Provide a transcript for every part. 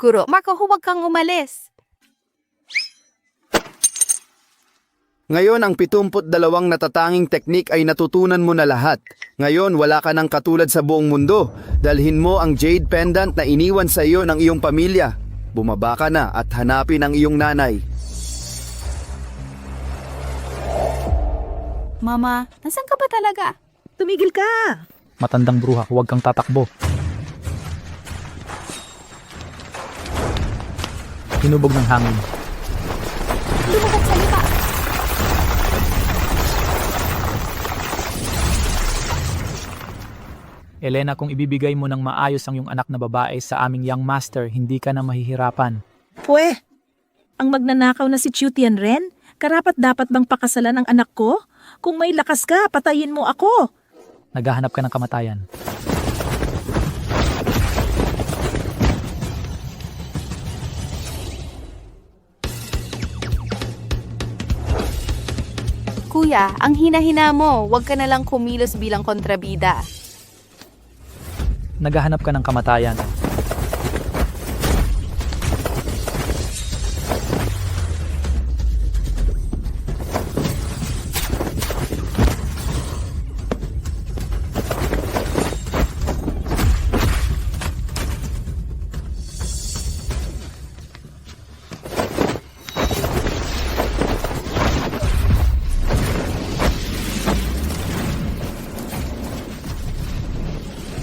Kuro, Marco, huwag kang umalis. Ngayon ang 72 natatanging teknik ay natutunan mo na lahat. Ngayon wala ka nang katulad sa buong mundo. Dalhin mo ang jade pendant na iniwan sa iyo ng iyong pamilya. Bumaba ka na at hanapin ang iyong nanay. Mama, nasan ka ba talaga? Tumigil ka! Matandang bruha, huwag kang tatakbo. Hinubog ng hangin. Lumagat sa lupa. Elena, kung ibibigay mo ng maayos ang iyong anak na babae sa aming young master, hindi ka na mahihirapan. Pwe, ang magnanakaw na si Chiu Tianren, karapat dapat bang pakasalan ang anak ko? Kung may lakas ka, patayin mo ako. Naghahanap ka ng kamatayan. Kuya, ang hina-hina mo. Huwag ka na lang kumilos bilang kontrabida. Naghahanap ka ng kamatayan.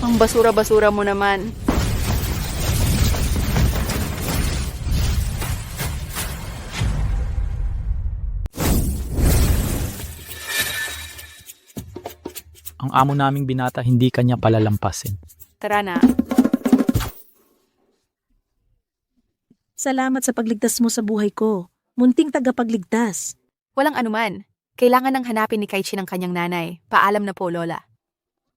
Ang basura-basura mo naman. Ang amo naming binata, hindi kanya palalampasin. Tara na. Salamat sa pagligtas mo sa buhay ko. Munting tagapagligtas. Walang anuman. Kailangan nang hanapin ni Kaichi ng kanyang nanay. Paalam na po, Lola.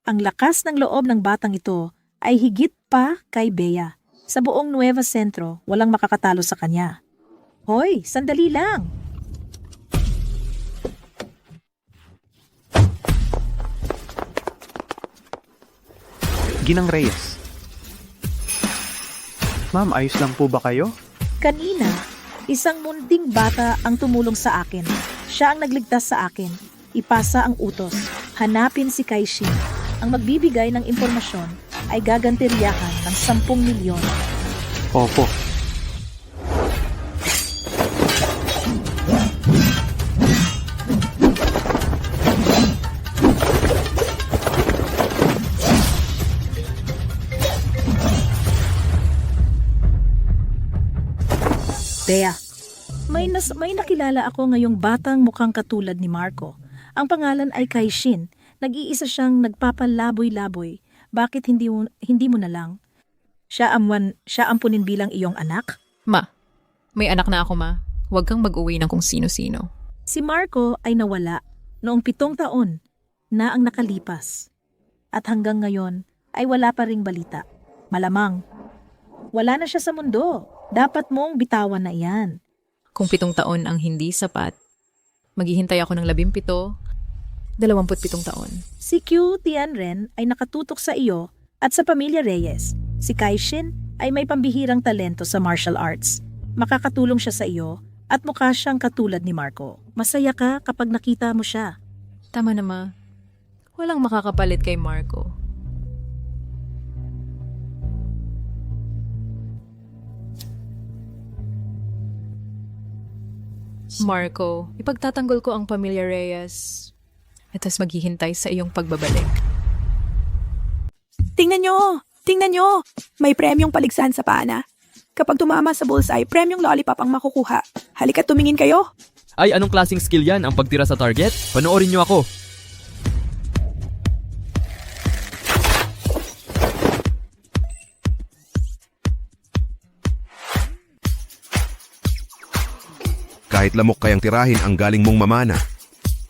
Ang lakas ng loob ng batang ito ay higit pa kay Bea. Sa buong Nueva Centro, walang makakatalo sa kanya. Hoy, sandali lang. Ginang Reyes. Ma'am, ayos lang po ba kayo? Kanina, isang munting bata ang tumulong sa akin. Siya ang nagligtas sa akin. Ipasa ang utos. Hanapin si Kaishi. Ang magbibigay ng impormasyon ay gagantiryahan ng 10 milyon. Opo. Bea, may nakilala ako ngayong batang mukhang katulad ni Marco. Ang pangalan ay Kaishin. Nag-iisa siyang nagpapalaboy-laboy. Bakit hindi mo na lang? Siya ampunin bilang iyong anak? Ma, may anak na ako, ma. Huwag kang mag-uwi ng kung sino-sino. Si Marco ay nawala noong 7 taon na ang nakalipas. At hanggang ngayon ay wala pa ring balita. Malamang, wala na siya sa mundo. Dapat mong bitawan na iyan. Kung 7 taon ang hindi sapat, maghihintay ako ng 17, 27 taon. Si Q Tianren ay nakatutok sa iyo at sa pamilya Reyes. Si Kaishin ay may pambihirang talento sa martial arts. Makakatulong siya sa iyo at mukha siyang katulad ni Marco. Masaya ka kapag nakita mo siya. Tama na, ma. Walang makakapalit kay Marco. Marco, ipagtatanggol ko ang pamilya Reyes. At tas maghihintay sa iyong pagbabalik. Tingnan nyo! Tingnan nyo! May premyong paligsahan sa pana. Kapag tumama sa bullseye, premyong lollipop ang makukuha. Halika't tumingin kayo! Ay, anong klaseng skill yan ang pagtira sa target? Panoorin niyo ako. Kahit lamok kayang tirahin ang galing mong mamana.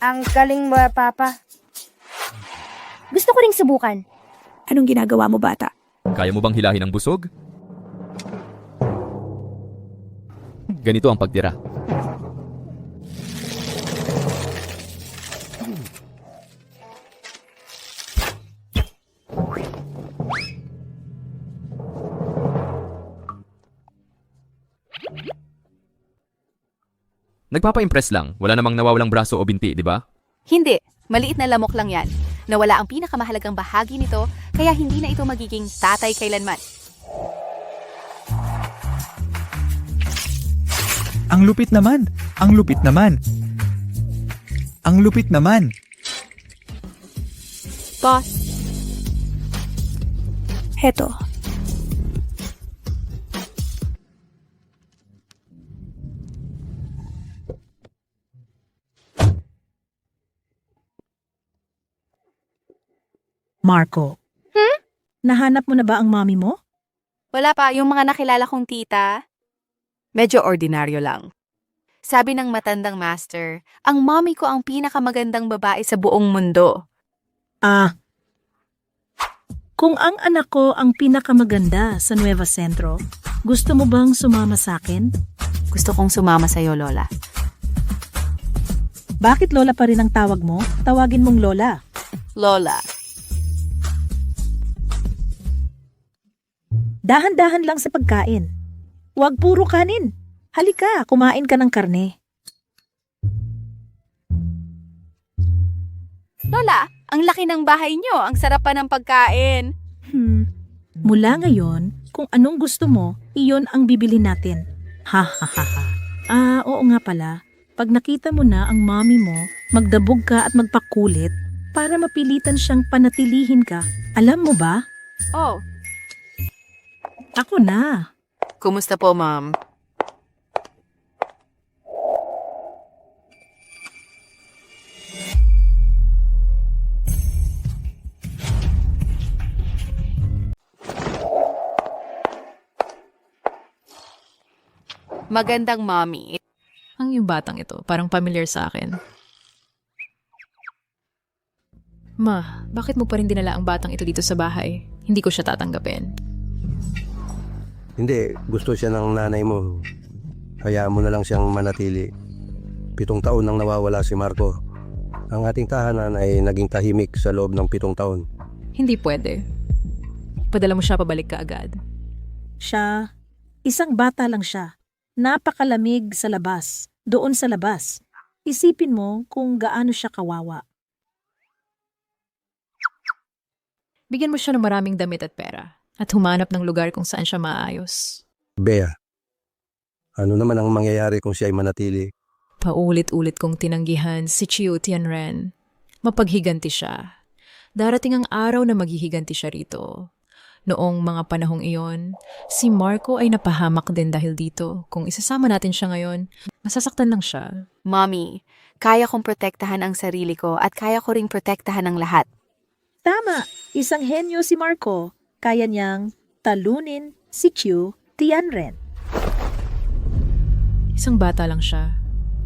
Ang galing mo, Papa. Gusto ko ring subukan. Anong ginagawa mo, bata? Kaya mo bang hilahin ang busog? Ganito ang pagtira. Nagpapa-impress lang. Wala namang nawawalang braso o binti, di ba? Hindi, maliit na lamok lang yan. Nawala ang pinakamahalagang bahagi nito, kaya hindi na ito magiging tatay kailanman. Ang lupit naman! Ang lupit naman! Ang lupit naman! Boss, Heto. Marco. Nahanap mo na ba ang mommy mo? wala pa yung mga nakilala kong tita. Medyo ordinaryo lang. Sabi ng matandang master, ang mommy ko ang pinakamagandang babae sa buong mundo. Kung ang anak ko ang pinakamaganda sa Nueva Centro, gusto mo bang sumama sa akin? Gusto kong sumama sa'yo, Lola. Bakit Lola pa rin ang tawag mo? Tawagin mong Lola. Lola. Dahan-dahan lang sa pagkain. Huwag puro kanin. Halika, kumain ka ng karne. Lola, ang laki ng bahay nyo. Ang sarap pa ng pagkain. Mula ngayon, kung anong gusto mo, iyon ang bibili natin. Ha ha ha ha. Oo nga pala. Pag nakita mo na ang mommy mo, magdabog ka at magpakulit para mapilitan siyang panatilihin ka. Alam mo ba? Oh, Ako na. kumusta po, ma'am? Magandang mommy. Ang yung batang ito, parang familiar sa akin. Ma, bakit mo pa rin dinala ang batang ito dito sa bahay? Hindi ko siya tatanggapin. Hindi, gusto siya ng nanay mo. Hayaan mo na lang siyang manatili. 7 taon nang nawawala si Marco. Ang ating tahanan ay naging tahimik sa loob ng 7 taon. Hindi pwede. Padala mo siya pabalik ka agad. Siya, isang bata lang siya. Napakalamig sa labas, doon sa labas. Isipin mo kung gaano siya kawawa. Bigyan mo siya ng maraming damit at pera at humanap ng lugar kung saan siya maayos. Bea, ano naman ang mangyayari kung siya ay manatili? Paulit-ulit kong tinanggihan si Chiu Tianren. Mapaghiganti siya. Darating ang araw na maghihiganti siya rito. Noong mga panahong iyon, si Marco ay napahamak din dahil dito. Kung isasama natin siya ngayon, masasaktan lang siya. Mommy, kaya kong protektahan ang sarili ko at kaya ko ring protektahan ang lahat. Tama, isang henyo si Marco. Kaya niyang talunin si Chiu Tianren. Isang bata lang siya.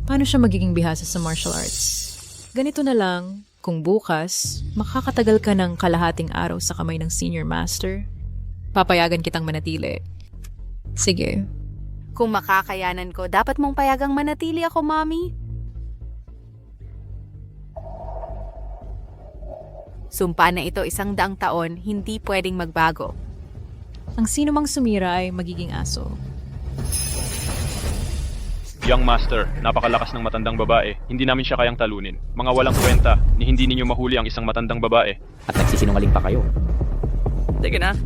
Paano siya magiging bihasa sa martial arts? Ganito na lang, kung bukas, makakatagal ka ng kalahating araw sa kamay ng senior master, papayagan kitang manatili. Sige. Kung makakayanan ko, dapat mong payagang manatili ako, Mommy. Sumpa na ito 100 taon, hindi pwedeng magbago. Ang sino mang sumira ay magiging aso. Young Master, napakalakas ng matandang babae. Hindi namin siya kayang talunin. Mga walang kwenta, ni hindi ninyo mahuli ang isang matandang babae. At nagsisinungaling pa kayo. Sige na.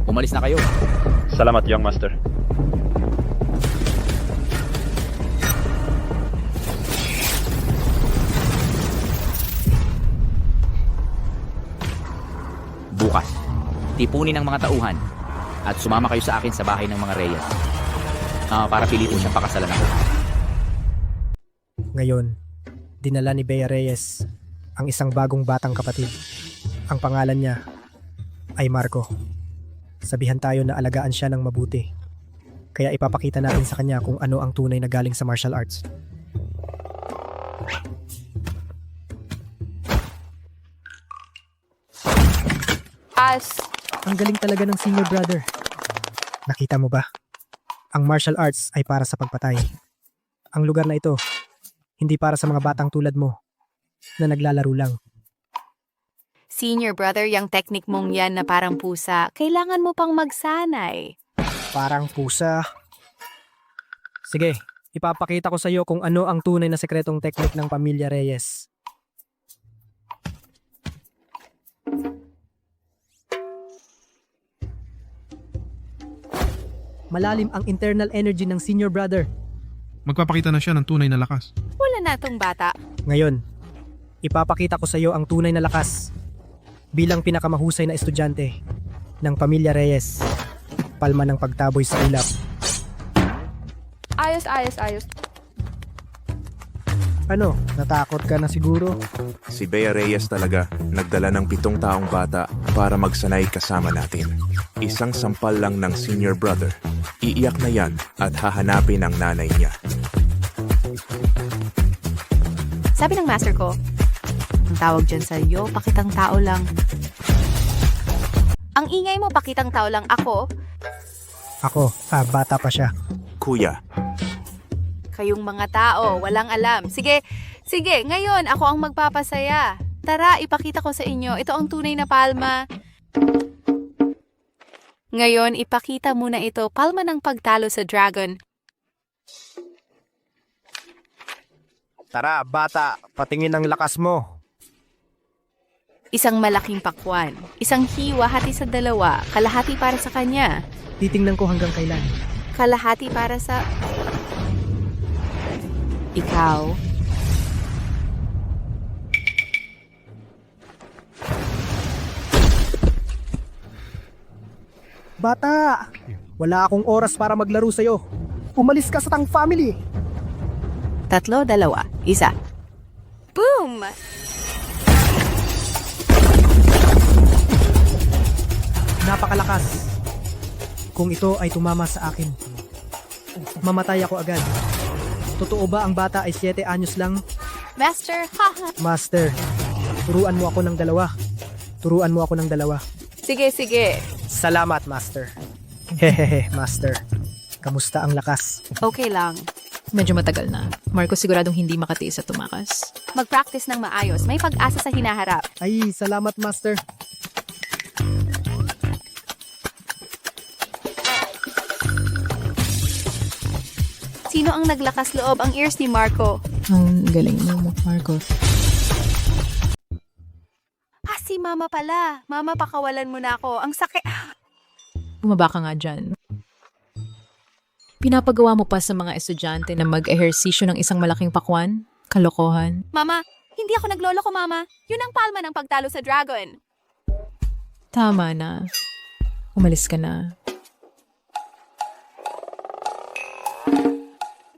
Umalis na kayo. Salamat, Young Master. Bukas, tipunin ang mga tauhan at sumama kayo sa akin sa bahay ng mga Reyes. Para pilitin siyang pakasalan ako. Ngayon, dinala ni Bea Reyes ang isang bagong batang kapatid. Ang pangalan niya ay Marco. Sabihan tayo na alagaan siya ng mabuti. Kaya ipapakita natin sa kanya kung ano ang tunay na galing sa martial arts. Ang galing talaga ng senior brother. Nakita mo ba? Ang martial arts ay para sa pagpatay. Ang lugar na ito, hindi para sa mga batang tulad mo na naglalaro lang. Senior brother, yung technique mong yan na parang pusa, kailangan mo pang magsanay. Parang pusa. Sige, Ipapakita ko sa iyo kung ano ang tunay na sekretong teknik ng pamilya Reyes. Malalim ang internal energy ng senior brother. Magpapakita na siya ng tunay na lakas. Wala na tong bata. Ngayon, ipapakita ko sa iyo ang tunay na lakas bilang pinakamahusay na estudyante ng pamilya Reyes. Palma ng pagtaboy sa ulap. Ayos. Ano, natakot ka na siguro? Si Bea Reyes talaga nagdala ng 7 taong bata para magsanay kasama natin. Isang sampal lang ng senior brother. Iiyak na yan at hahanapin ang nanay niya. Sabi ng master ko, ang tawag dyan sa iyo, pakitang tao lang. Ang ingay mo, pakitang tao lang. Ako, Bata pa siya. Kuya, kayong mga tao, walang alam. Sige, ngayon ako ang magpapasaya. Tara, ipakita ko sa inyo. Ito ang tunay na palma. Ngayon, ipakita muna ito. Palma ng pagtalo sa dragon. Tara, bata, patingin ang lakas mo. Isang malaking pakwan. Isang hiwa hati sa dalawa. Kalahati para sa kanya. Titingnan ko hanggang kailan. Kalahati para sa... Ikaw. Bata, wala akong oras para maglaro sa'yo. Umalis ka sa Tang family. 3, 2, 1. Boom! Napakalakas. Kung ito ay tumama sa akin, mamatay ako agad. Totoo ba ang bata ay 7 anyos lang? Master, haha. Master, turuan mo ako ng dalawa. Sige. Salamat, Master. Hehehe, Master. Kamusta ang lakas? Okay lang. Medyo matagal na. Marco siguradong hindi makatiis at tumakas. Mag-practice ng maayos. May pag-asa sa hinaharap. Ay, salamat, Master. Sino ang naglakas loob? Ang ears ni Marco. Ang galing mo, Marco. Si Mama pala. Mama, pakawalan mo na ako. Ang sakit. Bumaba ka nga dyan. Pinapagawa mo pa sa mga estudyante na mag-ehersisyo ng isang malaking pakwan? Kalokohan? Mama, hindi ako naglolo ko, Mama. Yun ang palma ng pagtalo sa dragon. Tama na. Umalis ka na.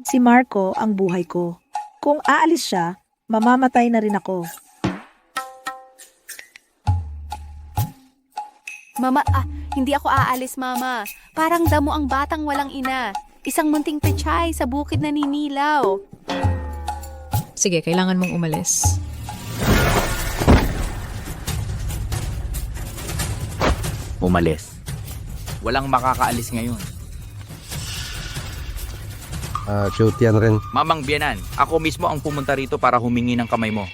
Si Marco ang buhay ko. Kung aalis siya, mamamatay na rin ako. Mama, hindi ako aalis, Mama. Parang damo ang batang walang ina. Isang munting pechay sa bukid na ninilaw. Sige, kailangan mong umalis. Umalis. Walang makakaalis ngayon. Cute yan rin. Mamang Bianan, ako mismo ang pumunta rito para humingi ng kamay mo.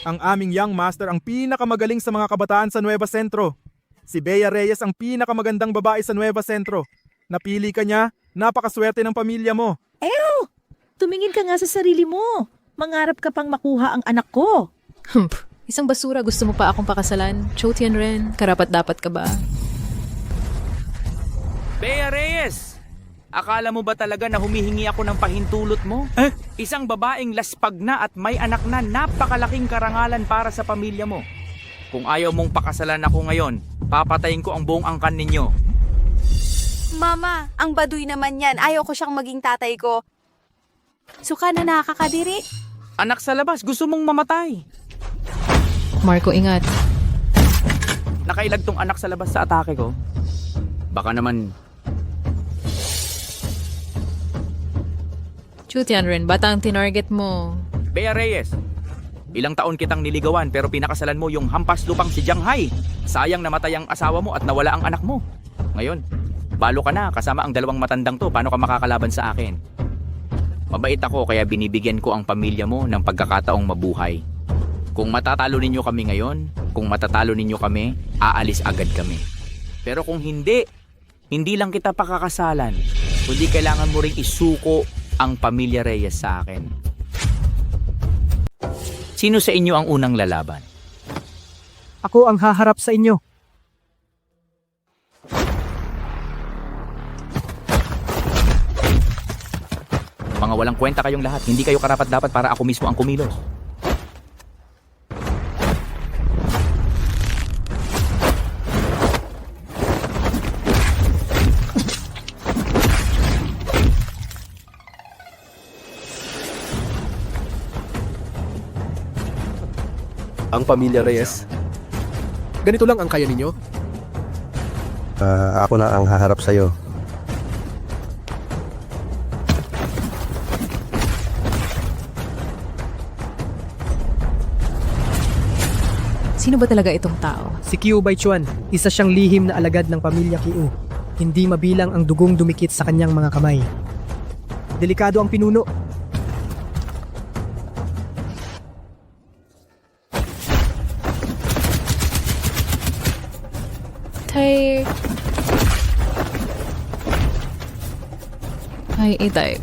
Ang aming young master ang pinakamagaling sa mga kabataan sa Nueva Centro. Si Bea Reyes ang pinakamagandang babae sa Nueva Centro. Napili ka niya, napakaswerte ng pamilya mo. Ew! Tumingin ka nga sa sarili mo. Mangarap ka pang makuha ang anak ko. Isang basura, gusto mo pa akong pakasalan? Chotian rin, karapat-dapat ka ba? Bea Reyes! Akala mo ba talaga na humihingi ako ng pahintulot mo? Isang babaeng laspag na at may anak na, napakalaking karangalan para sa pamilya mo. Kung ayaw mong pakasalan ako ngayon, papatayin ko ang buong angkan ninyo. Mama, ang baduy naman yan. Ayaw ko siyang maging tatay ko. Suka na nakakadiri. Anak sa labas, gusto mong mamatay. Marco, ingat. Nakailag tong anak sa labas sa atake ko. Baka naman... Chotian rin, bata ang tinarget mo. Bea Reyes, ilang taon kitang niligawan pero pinakasalan mo yung hampas lupang si Jianghai. Sayang namatay ang asawa mo at nawala ang anak mo. Ngayon, balo ka na kasama ang dalawang matandang to. Paano ka makakalaban sa akin? Mabait ako kaya binibigyan ko ang pamilya mo ng pagkakataong mabuhay. Kung matatalo ninyo kami ngayon, kung matatalo ninyo kami, aalis agad kami. Pero kung hindi lang kita pakakasalan, kundi kailangan mo ring isuko ang pamilya Reyes sa akin. Sino sa inyo ang unang lalaban? Ako ang haharap sa inyo. Mga walang kwenta kayong lahat. Hindi kayo karapat-dapat para ako mismo ang kumilos. Ang pamilya Reyes. Ganito lang ang kaya ninyo? Ako na ang haharap sa'yo. Sino ba talaga itong tao? Si Qiu Baichuan, isa siyang lihim na alagad ng pamilya Qiu. Hindi mabilang ang dugong dumikit sa kanyang mga kamay. Delikado ang pinuno. Tay... Ay, itay.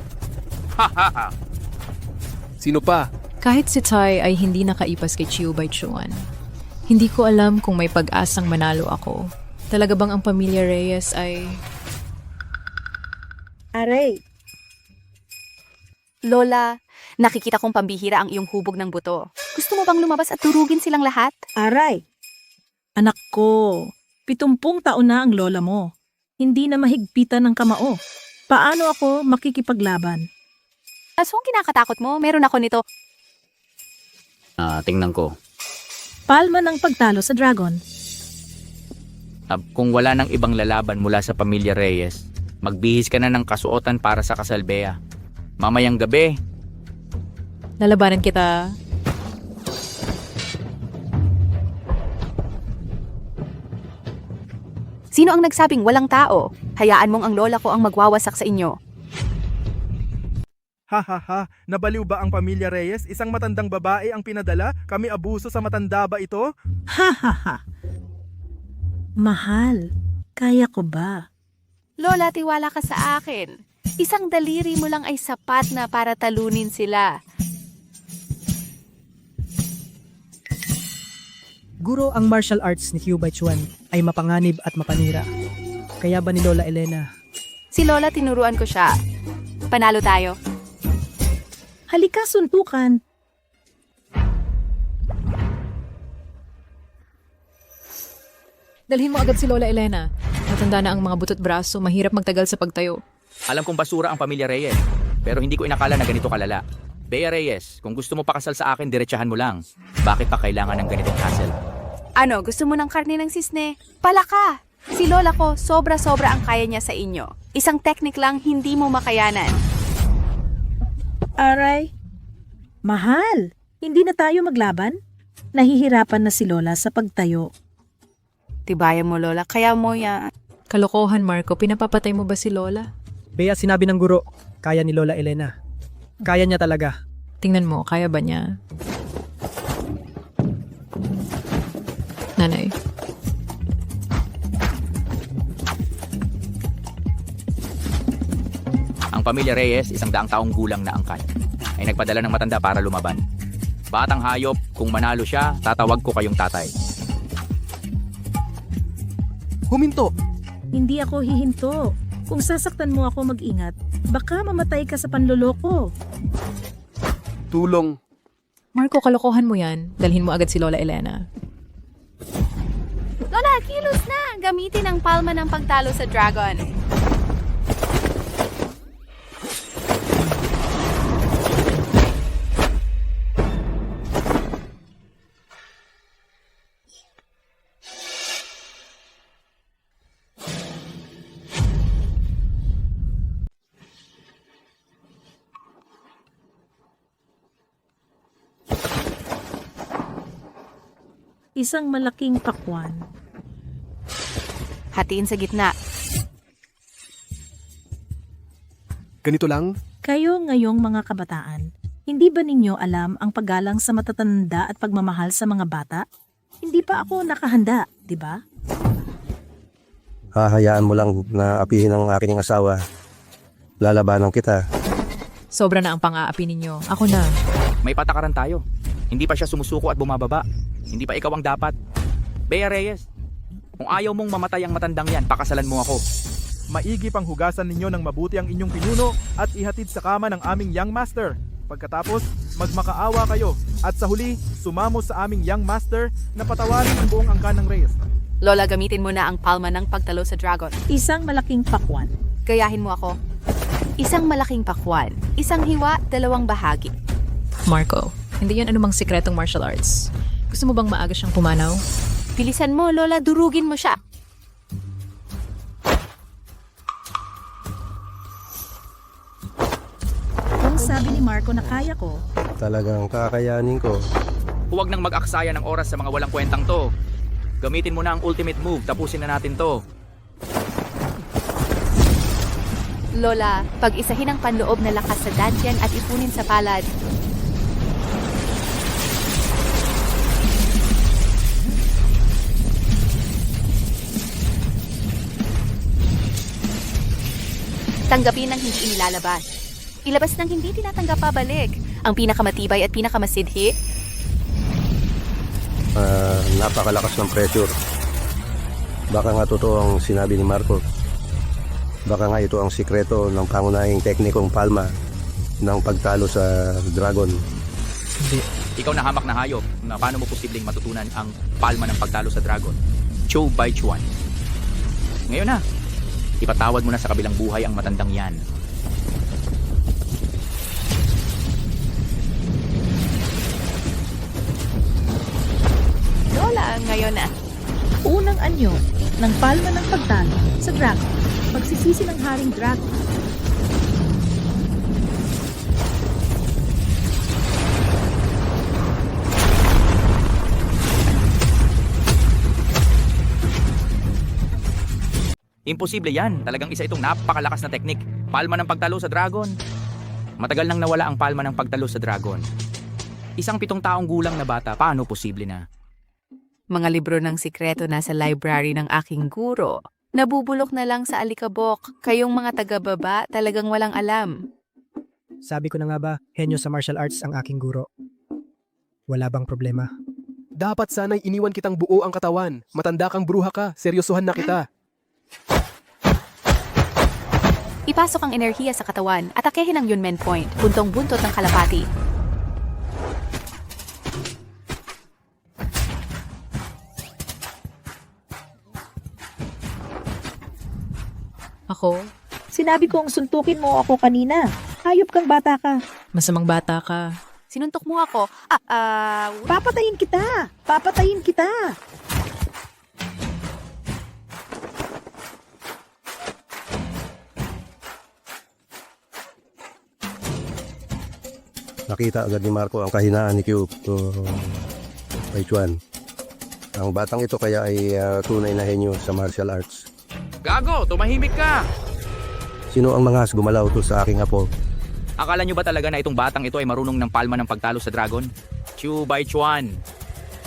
Sino pa? Kahit si Tai ay hindi nakaipas kay Chiu Baichuan, hindi ko alam kung may pag-asang manalo ako. Talaga bang ang pamilya Reyes ay... Aray, Lola, nakikita kong pambihira ang iyong hubog ng buto. Gusto mo bang lumabas at turugin silang lahat? aray. Anak ko, 70 taon na ang lola mo. Hindi na mahigpitan ng kamao. Paano ako makikipaglaban? Aso ang kinakatakot mo? Meron ako nito. Tingnan ko. Palma ng pagtalo sa dragon. Kung wala nang ibang lalaban mula sa pamilya Reyes, magbihis ka na ng kasuotan para sa kasal, Bea. Mamayang gabi, Lalabanan kita. Sino ang nagsabing walang tao? Hayaan mong ang lola ko ang magwawasak sa inyo. Ha ha ha, nabaliw ba ang pamilya Reyes? Isang matandang babae ang pinadala? Kami abuso sa matanda ba ito? Ha ha ha. Mahal, kaya ko ba? Lola, tiwala ka sa akin. Isang daliri mo lang ay sapat na para talunin sila. Guro ang martial arts ni Qiu Baichuan ay mapanganib at mapanira. Kaya ba ni Lola Elena? Si Lola, tinuruan ko siya. Panalo tayo. Halika, suntukan. Dalhin mo agad si Lola Elena. Matanda na ang mga butot braso, mahirap magtagal sa pagtayo. alam kong basura ang pamilya Reyes, pero hindi ko inakala na ganito kalala. Bea Reyes, kung gusto mo pakasal sa akin, diretsahan mo lang. Bakit pa kailangan ng ganitong hassle? Ano, gusto mo ng karne ng sisne? Palaka! Si Lola ko, sobra-sobra ang kaya niya sa inyo. Isang teknik lang, hindi mo makayanan. Aray. Mahal, hindi na tayo maglaban? Nahihirapan na si Lola sa pagtayo. Tibayan mo, Lola. Kaya mo yan. Kalokohan, Marco. Pinapapatay mo ba si Lola? Bea, sinabi ng guro, kaya ni Lola Elena. Kaya niya talaga. Tingnan mo, kaya ba niya? Nanay. Ang pamilya Reyes, 100 taong gulang na angkan, ay nagpadala ng matanda para lumaban. Batang hayop, kung manalo siya, tatawag ko kayong tatay. Huminto! Hindi ako hihinto. Kung sasaktan mo ako, mag-ingat. Baka mamatay ka sa panloloko. Tulong! Marco, kalokohan mo yan. Dalhin mo agad si Lola Elena. Lola, kilos na! Gamitin ang palma ng pagtalo sa dragon. Isang malaking pakwan. Hatiin sa gitna. Ganito lang? Kayo ngayong mga kabataan, hindi ba ninyo alam ang paggalang sa matatanda at pagmamahal sa mga bata? Hindi pa ako nakahanda, di ba? Hahayaan mo lang na apihin ang aking asawa. Lalabanan kita. Sobra na ang pang-aapi ninyo. Ako na. May patakaran tayo. Hindi pa siya sumusuko at bumababa. Hindi pa ikaw ang dapat. Bea Reyes, kung ayaw mong mamatay ang matandang yan, pakasalan mo ako. Maigi pang hugasan ninyo ng mabuti ang inyong pinuno at ihatid sa kama ng aming young master. Pagkatapos, magmakaawa kayo at sa huli, sumamo sa aming young master na patawarin ang buong angkan ng Reyes. Lola, gamitin mo na ang palma ng pagtalo sa dragon. Isang malaking pakwan. Gayahin mo ako. Isang malaking pakwan, isang hiwa, 2 bahagi. Marco, hindi yan anumang sikretong martial arts. Gusto mo bang maaga siyang pumanaw? Bilisan mo, Lola, durugin mo siya. Kung sabi ni Marco na kaya ko, Talagang kakayanin ko. Huwag nang mag-aksaya ng oras sa mga walang kwentang to. Gamitin mo na ang ultimate move, tapusin na natin to. Lola, pag-isahin ang panloob na lakas sa dantian at ipunin sa palad. Tanggapin ang hindi inilalabas. Ilabas ng hindi tinatanggap pabalik. Ang pinakamatibay at pinakamasidhi. Napakalakas ng pressure. Baka nga totoo ang sinabi ni Marco. Baka nga ito ang sikreto ng pangunahing teknikong palma ng pagtalo sa dragon. Hindi. Ikaw na hamak na hayop na paano mo posibleng matutunan ang palma ng pagtalo sa dragon. Cho by Chuan. Ngayon na, ipatawad mo na sa kabilang buhay ang matandang yan. Lola, ngayon na. unang anyo ng palma ng pagtalo sa dragon. Pagsisisi ng Haring Dragon. Imposible yan. Talagang isa itong napakalakas na teknik. Palma ng pagtalo sa dragon. Matagal nang nawala ang palma ng pagtalo sa dragon. Isang 7 taong gulang na bata, paano posible na? Mga libro ng sikreto nasa library ng aking guro. Nabubulok na lang sa alikabok. Kayong mga taga-baba talagang walang alam. Sabi ko na nga ba, henyo sa martial arts ang aking guro. Wala bang problema? Dapat sana'y iniwan kitang buo ang katawan. Matanda kang bruha ka. Seryosohan na kita. Ipasok ang enerhiya sa katawan at atakehin ang Yunmen Point, puntong buntot ng kalapati. Ako? Sinabi kong suntukin mo ako kanina. Hayop kang bata ka. Masamang bata ka. Sinuntok mo ako. Papatayin kita! Papatayin kita! Nakita agad ni Marco ang kahinaan ni Cube kay Chuan. Ang batang ito kaya ay tunay na henyo sa martial arts. Gago! Tumahimik ka! Sino ang mangas gumalaw to sa aking apo? Akala nyo ba talaga na itong batang ito ay marunong ng palma ng pagtalo sa dragon? Chu by Chuan.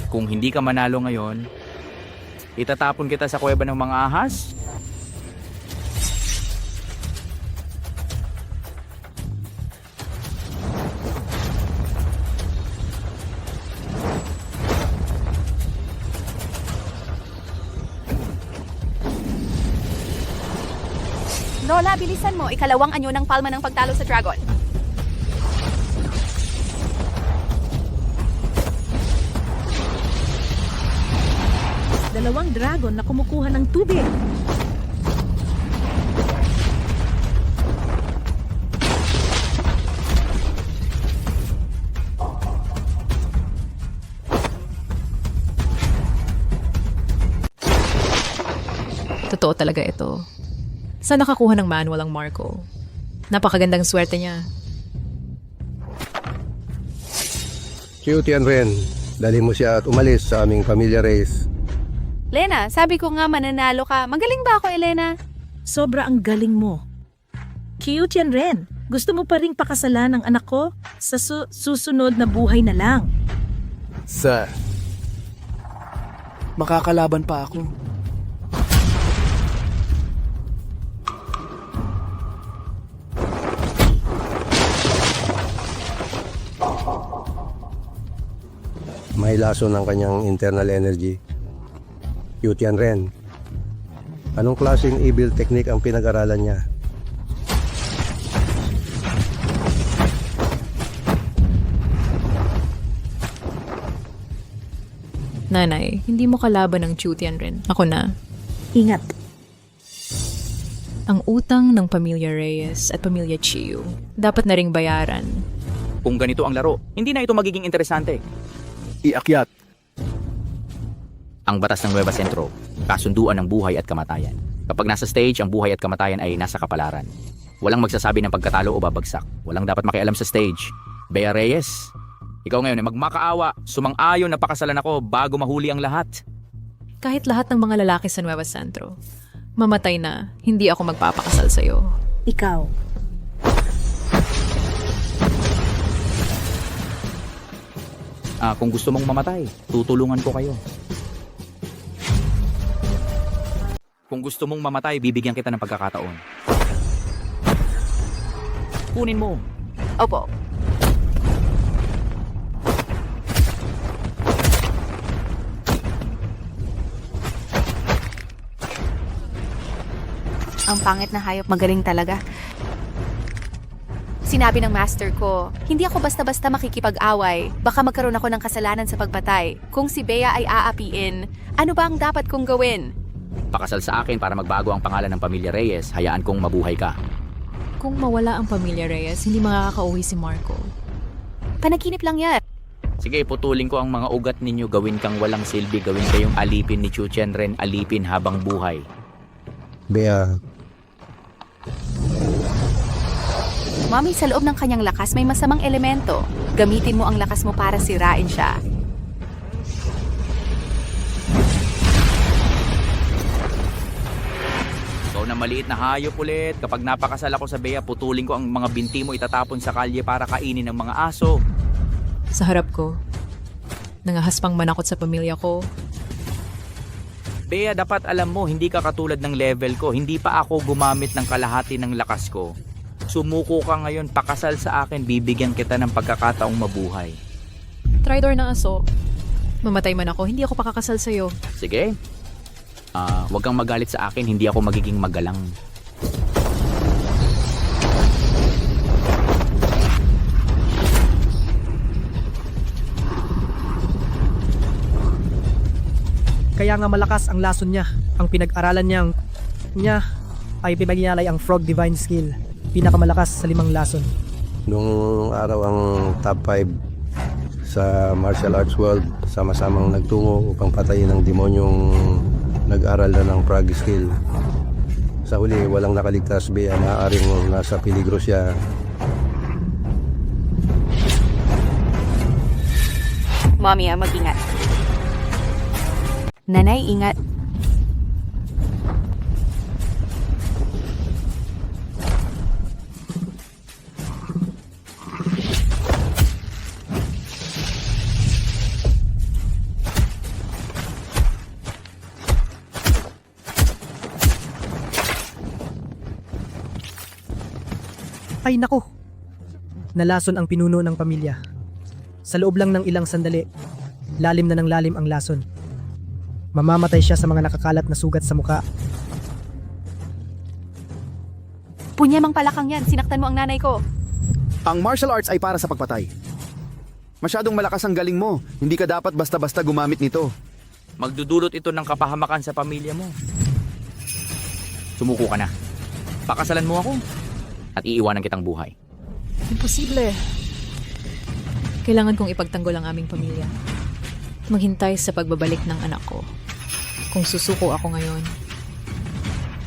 Kung hindi ka manalo ngayon, itatapon kita sa kuweba ng mga ahas? Lola, bilisan mo. Ikalawang anyo ng palma ng pagtalo sa dragon. Dalawang dragon na kumukuha ng tubig. Totoo talaga ito. Saan nakakuha ng manual ang Marco? Napakagandang swerte niya. Cute yan, Ren. Dalhin mo siya at umalis sa aming pamilya race. Lena, sabi ko nga mananalo ka. Magaling ba ako, Elena? Sobra ang galing mo. Cute yan rin. Gusto mo pa ring pakasalan ng anak ko sa susunod na buhay na lang. Sir, makakalaban pa ako. May lason ng kanyang internal energy. Cute yan rin. Anong klaseng evil technique ang pinag-aralan niya? Nanay, hindi mo kalaban ng Chutian rin. Ako na. Ingat. Ang utang ng pamilya Reyes at pamilya Chiu dapat na ring bayaran. Kung ganito ang laro, hindi na ito magiging interesante. Iakyat. Ang batas ng Nueva Centro, kasunduan ng buhay at kamatayan. Kapag nasa stage, ang buhay at kamatayan ay nasa kapalaran. Walang magsasabi ng pagkatalo o babagsak. Walang dapat makialam sa stage. Bea Reyes, ikaw ngayon ay magmakaawa, sumang-ayon na pakasalan ako bago mahuli ang lahat. Kahit lahat ng mga lalaki sa Nueva Centro, mamatay na, hindi ako magpapakasal sa'yo. Ikaw. Kung gusto mong mamatay, tutulungan ko kayo. Kung gusto mong mamatay, bibigyan kita ng pagkakataon. Kunin mo. Opo. Ang pangit na hayop, magaling talaga. Sinabi ng master ko, hindi ako basta-basta makikipag-away. Baka magkaroon ako ng kasalanan sa pagpatay. Kung si Bea ay aapiin, ano ba ang dapat kong gawin? Pakasal sa akin para magbago ang pangalan ng pamilya Reyes. Hayaan kong mabuhay ka. Kung mawala ang pamilya Reyes, hindi makakauwi si Marco. Panaginip lang yan. Sige, putulin ko ang mga ugat ninyo. Gawin kang walang silbi. Gawin kayong alipin ni Chu Chenren. Alipin habang buhay. Bea, Mami, sa loob ng kanyang lakas may masamang elemento. Gamitin mo ang lakas mo para sirain siya. Ikaw na maliit na hayop ulit. Kapag napakasal ako sa Bea, putulin ko ang mga binti mo, itatapon sa kalye para kainin ng mga aso. Sa harap ko, nangahaspang manakot sa pamilya ko. Bea, dapat alam mo, hindi ka katulad ng level ko. Hindi pa ako gumamit ng kalahati ng lakas ko. Sumuko ka ngayon, pakasal sa akin, bibigyan kita ng pagkakataong mabuhay. Traidor na aso. Mamatay man ako, hindi ako pakakasal sa'yo. Sige. Huwag kang magalit sa akin, hindi ako magiging magalang. Kaya nga malakas ang lason niya. Ang pinag-aralan niya ay pinagyalay ang Frog Divine Skill. Pinakamalakas sa 5 lason. nung araw ang top 5 sa martial arts world, sama-samang nagtungo upang patayin ang demonyong nag-aral na ng frog skill. Sa huli, walang nakaligtas, Bea. Maaaring nasa peligro siya. Mommy, mag-ingat. Nanay, ingat. Ay nako! Nalason ang pinuno ng pamilya. Sa loob lang ng ilang sandali, lalim na ng lalim ang lason. Mamamatay siya sa mga nakakalat na sugat sa muka. Punyamang palakang yan, sinaktan mo ang nanay ko. Ang martial arts ay para sa pagpatay. Masyadong malakas ang galing mo. Hindi ka dapat basta-basta gumamit nito. Magdudulot ito ng kapahamakan sa pamilya mo. Sumuko ka na. Pakasalan mo ako at iiwanan kitang buhay. Imposible. Kailangan kong ipagtanggol ang aming pamilya. Maghintay sa pagbabalik ng anak ko. Kung susuko ako ngayon,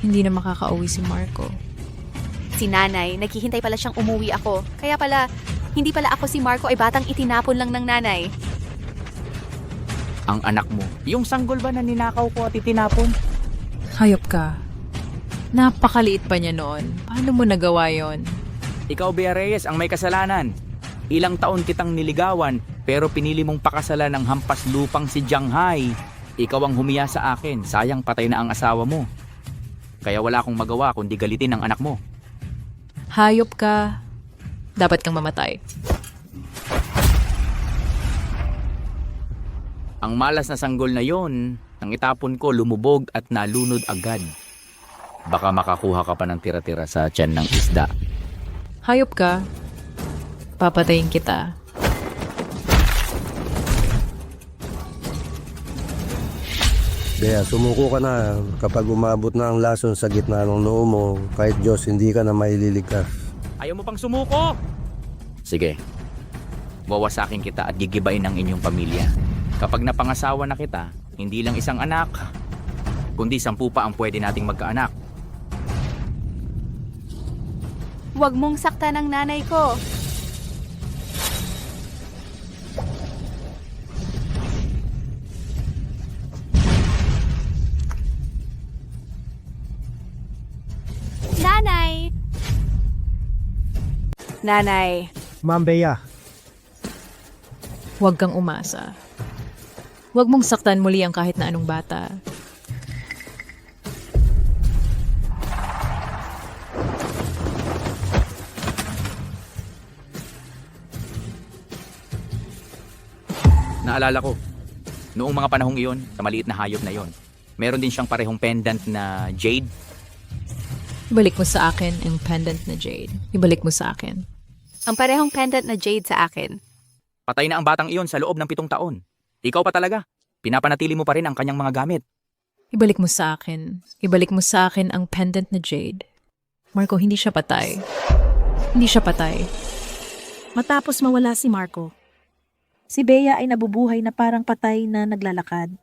hindi na makakauwi si Marco. Si nanay, naghihintay pala siyang umuwi ako. Kaya pala, hindi pala ako si Marco ay batang itinapon lang ng nanay. Ang anak mo, yung sanggol ba na ninakaw ko at itinapon? Hayop ka. Napakaliit pa niya noon. Paano mo nagawa yon? Ikaw, Bea Reyes, ang may kasalanan. Ilang taon kitang niligawan, pero pinili mong pakasalan ng hampas lupang si Jiang Hai. Ikaw ang humiya sa akin, sayang patay na ang asawa mo. Kaya wala akong magawa kundi galitin ang anak mo. Hayop ka. Dapat kang mamatay. Ang malas na sanggol na yon, nang itapon ko, lumubog at nalunod agad. Baka makakuha ka pa ng tira-tira sa tiyan ng isda. Hayop ka. Papatayin kita. Bea, sumuko ka na. Kapag umabot na ang lason sa gitna ng noo mo, kahit Diyos, hindi ka na maililigtas. Ayaw mo pang sumuko? Sige. Wawasakin kita at gigibain ang inyong pamilya. Kapag napangasawa na kita, hindi lang isang anak, kundi 10 pa ang pwede nating magkaanak. Huwag mong saktan ang nanay ko. Nanay! Nanay, Ma'am Bea, Huwag kang umasa. Huwag mong saktan muli ang kahit na anong bata. Naalala ko, noong mga panahong iyon, sa maliit na hayop na iyon, meron din siyang parehong pendant na jade. Ibalik mo sa akin ang pendant na jade. Ibalik mo sa akin. ang parehong pendant na jade sa akin. Patay na ang batang iyon sa loob ng 7 taon. Ikaw pa talaga. Pinapanatili mo pa rin ang kanyang mga gamit. Ibalik mo sa akin. Ibalik mo sa akin ang pendant na jade. Marco, hindi siya patay. Hindi siya patay. Matapos mawala si Marco, si Bea ay nabubuhay na parang patay na naglalakad.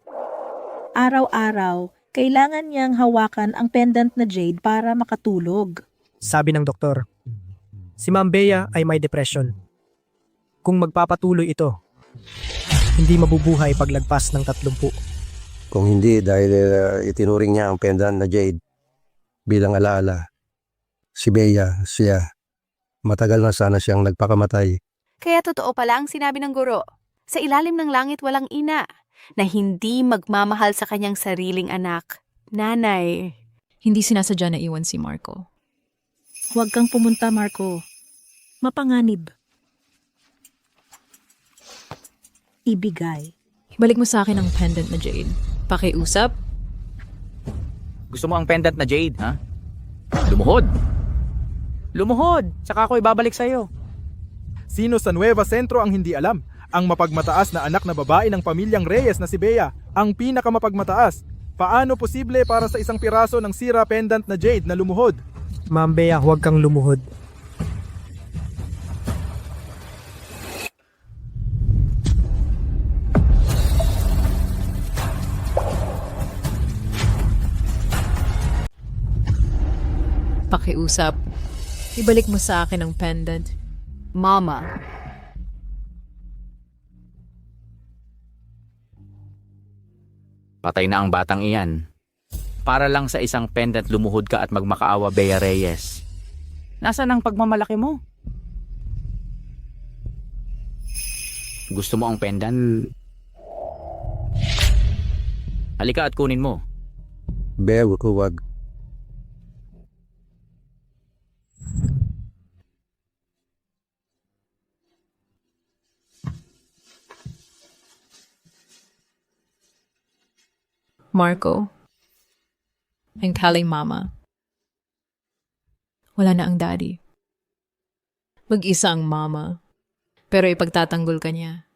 Araw-araw, kailangan niyang hawakan ang pendant na jade para makatulog. Sabi ng doktor, si Ma'am Bea ay may depression. Kung magpapatuloy ito, hindi mabubuhay paglagpas ng 30. Kung hindi dahil itinuring niya ang pendant na jade bilang alaala, si Bea, siya, matagal na sana siyang nagpakamatay. Kaya totoo pala ang sinabi ng guro. Sa ilalim ng langit walang ina na hindi magmamahal sa kanyang sariling anak. Nanay. Hindi sinasadya na iwan si Marco. Huwag kang pumunta, Marco. Mapanganib. Ibigay. Ibalik mo sa akin ang pendant na jade. Pakiusap? Gusto mo ang pendant na jade, ha? Lumuhod! Lumuhod! Saka ako ibabalik sa'yo. Sino sa Nueva Centro ang hindi alam? Ang mapagmataas na anak na babae ng pamilyang Reyes na si Bea, ang pinakamapagmataas. Paano posible para sa isang piraso ng sira pendant na jade na lumuhod? Ma'am Bea, huwag kang lumuhod. Pakiusap. Ibalik mo sa akin ang pendant. Mama. Patay na ang batang iyan. Para lang sa isang pendant lumuhod ka at magmakaawa, Bea Reyes. Nasaan ang pagmamalaki mo? Gusto mo ang pendant? Halika at kunin mo. Bea, huwag. Marco, I'm calling Mama. Wala na ang daddy. Mag-isa ang mama. Pero ipagtatanggol ka niya.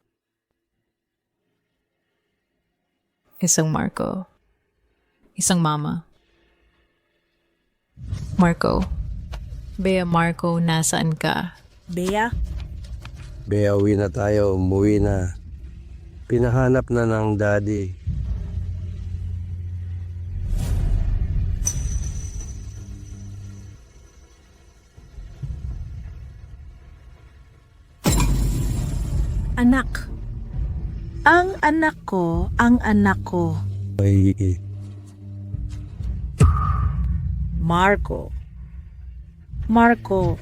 Isang Marco. Isang mama. Marco. Bea, Marco, nasaan ka? Bea? Bea, uwi na tayo. Umuwi na. Pinahanap na ng daddy. Anak. Ang anak ko, ang anak ko. Ay, Marco. Marco.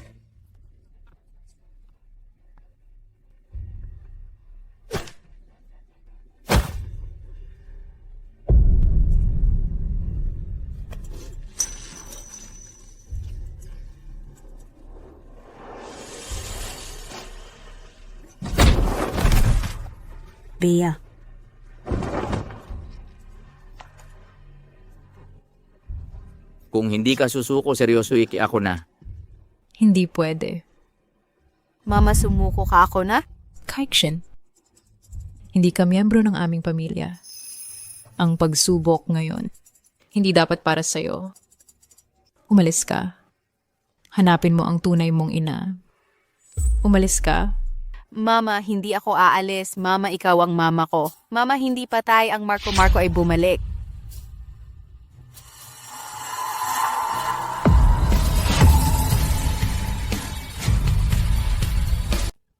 Bea. Kung hindi ka susuko, seryoso iki ako na. Hindi pwede. Mama, sumuko ka ako na? Kaikshin, hindi ka miyembro ng aming pamilya. Ang pagsubok ngayon, hindi dapat para sa'yo. Umalis ka. Hanapin mo ang tunay mong ina. Umalis ka. Mama, hindi ako aalis. Mama, ikaw ang mama ko. Mama, hindi patay ang Marco ay bumalik.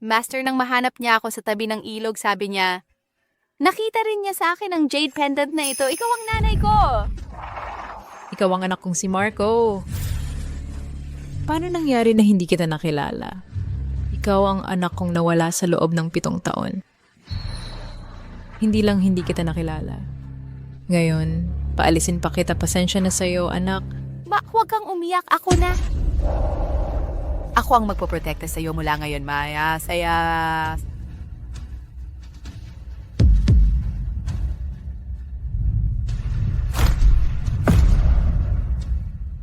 Master, nang mahanap niya ako sa tabi ng ilog, sabi niya, nakita rin niya sa akin ang jade pendant na ito. Ikaw ang nanay ko! Ikaw ang anak kong si Marco. Paano nangyari na hindi kita nakilala? Ikaw ang anak kong nawala sa loob ng 7 taon. Hindi lang hindi kita nakilala. Ngayon, paalisin pa kita. Pasensya na sa'yo, anak. Ma, huwag kang umiyak. Ako na. Ako ang magpoprotekta sa iyo mula ngayon, Maya. Saya...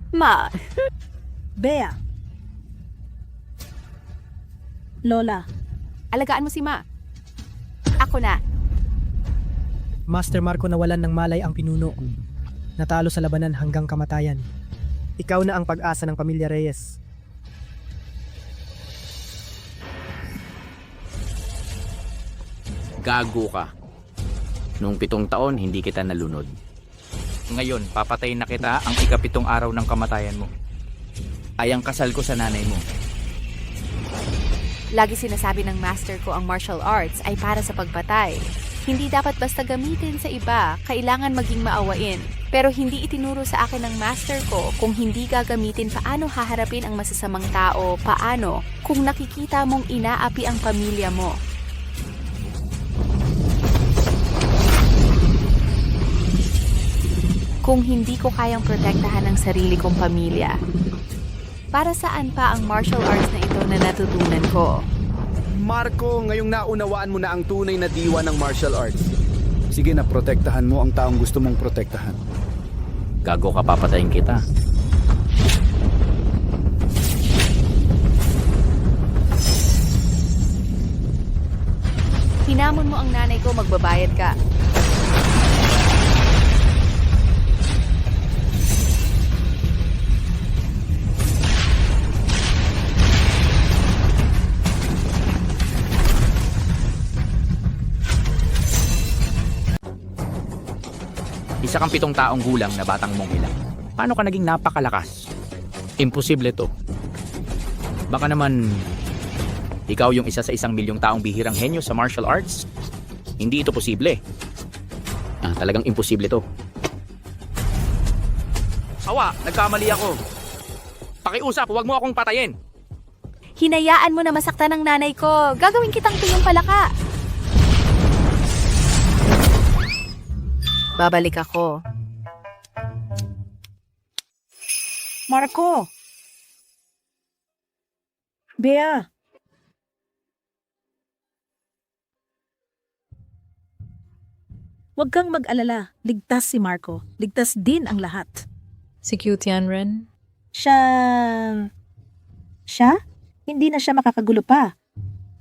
Ma. Bea. Lola. Alagaan mo si Ma. Ako na. Master Marco, nawalan ng malay ang pinuno. Natalo sa labanan hanggang kamatayan. Ikaw na ang pag-asa ng pamilya Reyes. Gago ka. Noong 7 taon, hindi kita nalunod. Ngayon, papatayin na kita ang ika-7 araw ng kamatayan mo. Ay ang kasal ko sa nanay mo. Lagi sinasabi ng master ko ang martial arts ay para sa pagpatay. Hindi dapat basta gamitin sa iba, kailangan maging maawain. Pero hindi itinuro sa akin ng master ko kung hindi gagamitin paano haharapin ang masasamang tao, paano kung nakikita mong inaapi ang pamilya mo. Kung hindi ko kayang protektahan ang sarili kong pamilya, para saan pa ang martial arts na ito na natutunan ko? Marco, ngayong naunawaan mo na ang tunay na diwa ng martial arts. Sige na, protektahan mo ang taong gusto mong protektahan. Gago ka, papatayin kita. Hinamon mo ang nanay ko, magbabayad ka. Isa kang 7 taong gulang na batang mong ilang. Paano ka naging napakalakas? Imposible to. Baka naman, ikaw yung isa sa 1 milyong taong bihirang henyo sa martial arts? Hindi ito posible. Talagang imposible to. Sawa, nagkamali ako. Pakiusap, huwag mo akong patayin. Hinayaan mo na masaktan ng nanay ko. Gagawin kitang tuyong palaka. Babalik ako. Marco! Bea! Huwag kang mag-alala. Ligtas si Marco. Ligtas din ang lahat. Si Q Tianren? Siya? Hindi na siya makakagulo pa.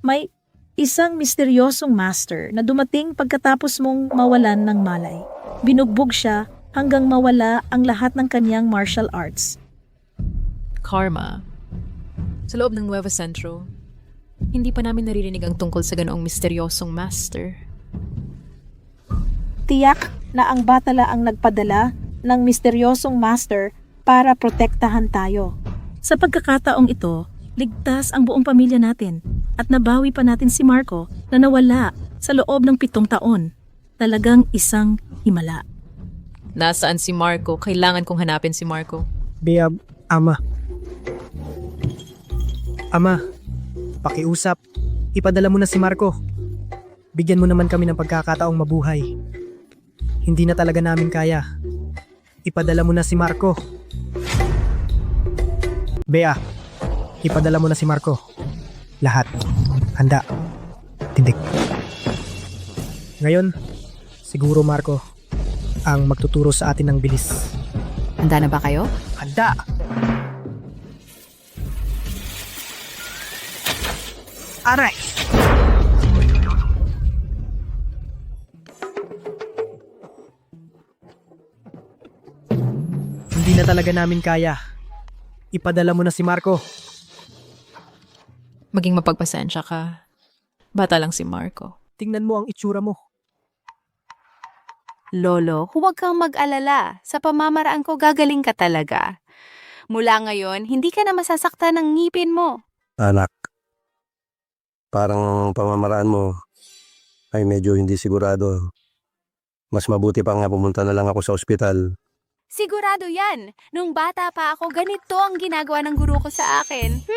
May isang misteryosong master na dumating pagkatapos mong mawalan ng malay. Binugbog siya hanggang mawala ang lahat ng kanyang martial arts. Karma. Sa loob ng Nueva Centro, hindi pa namin naririnig ang tungkol sa ganoong misteryosong master. Tiyak na ang batala ang nagpadala ng misteryosong master para protektahan tayo. Sa pagkakataong ito, ligtas ang buong pamilya natin at nabawi pa natin si Marco na nawala sa loob ng 7 taon. Talagang isang himala. Nasaan si Marco? Kailangan kong hanapin si Marco. Bea, Ama. Ama, pakiusap. Ipadala mo na si Marco. Bigyan mo naman kami ng pagkakataong mabuhay. Hindi na talaga namin kaya. Ipadala mo na si Marco. Bea, ipadala mo na si Marco. Lahat. Handa. Tindig. Ngayon, siguro Marco, ang magtuturo sa atin ng bilis. Handa na ba kayo? Handa. Salita! Aray! Hindi na talaga namin kaya. Ipadala mo na si Marco. Maging mapagpasensya ka. Bata lang si Marco. Tingnan mo ang itsura mo. Lolo, huwag kang mag-alala. Sa pamamaraan ko, gagaling ka talaga. Mula ngayon, hindi ka na masasaktan ng ngipin mo. Anak, parang pamamaraan mo ay medyo hindi sigurado. Mas mabuti pa nga pumunta na lang ako sa ospital. Sigurado yan. Nung bata pa ako, ganito ang ginagawa ng guro ko sa akin.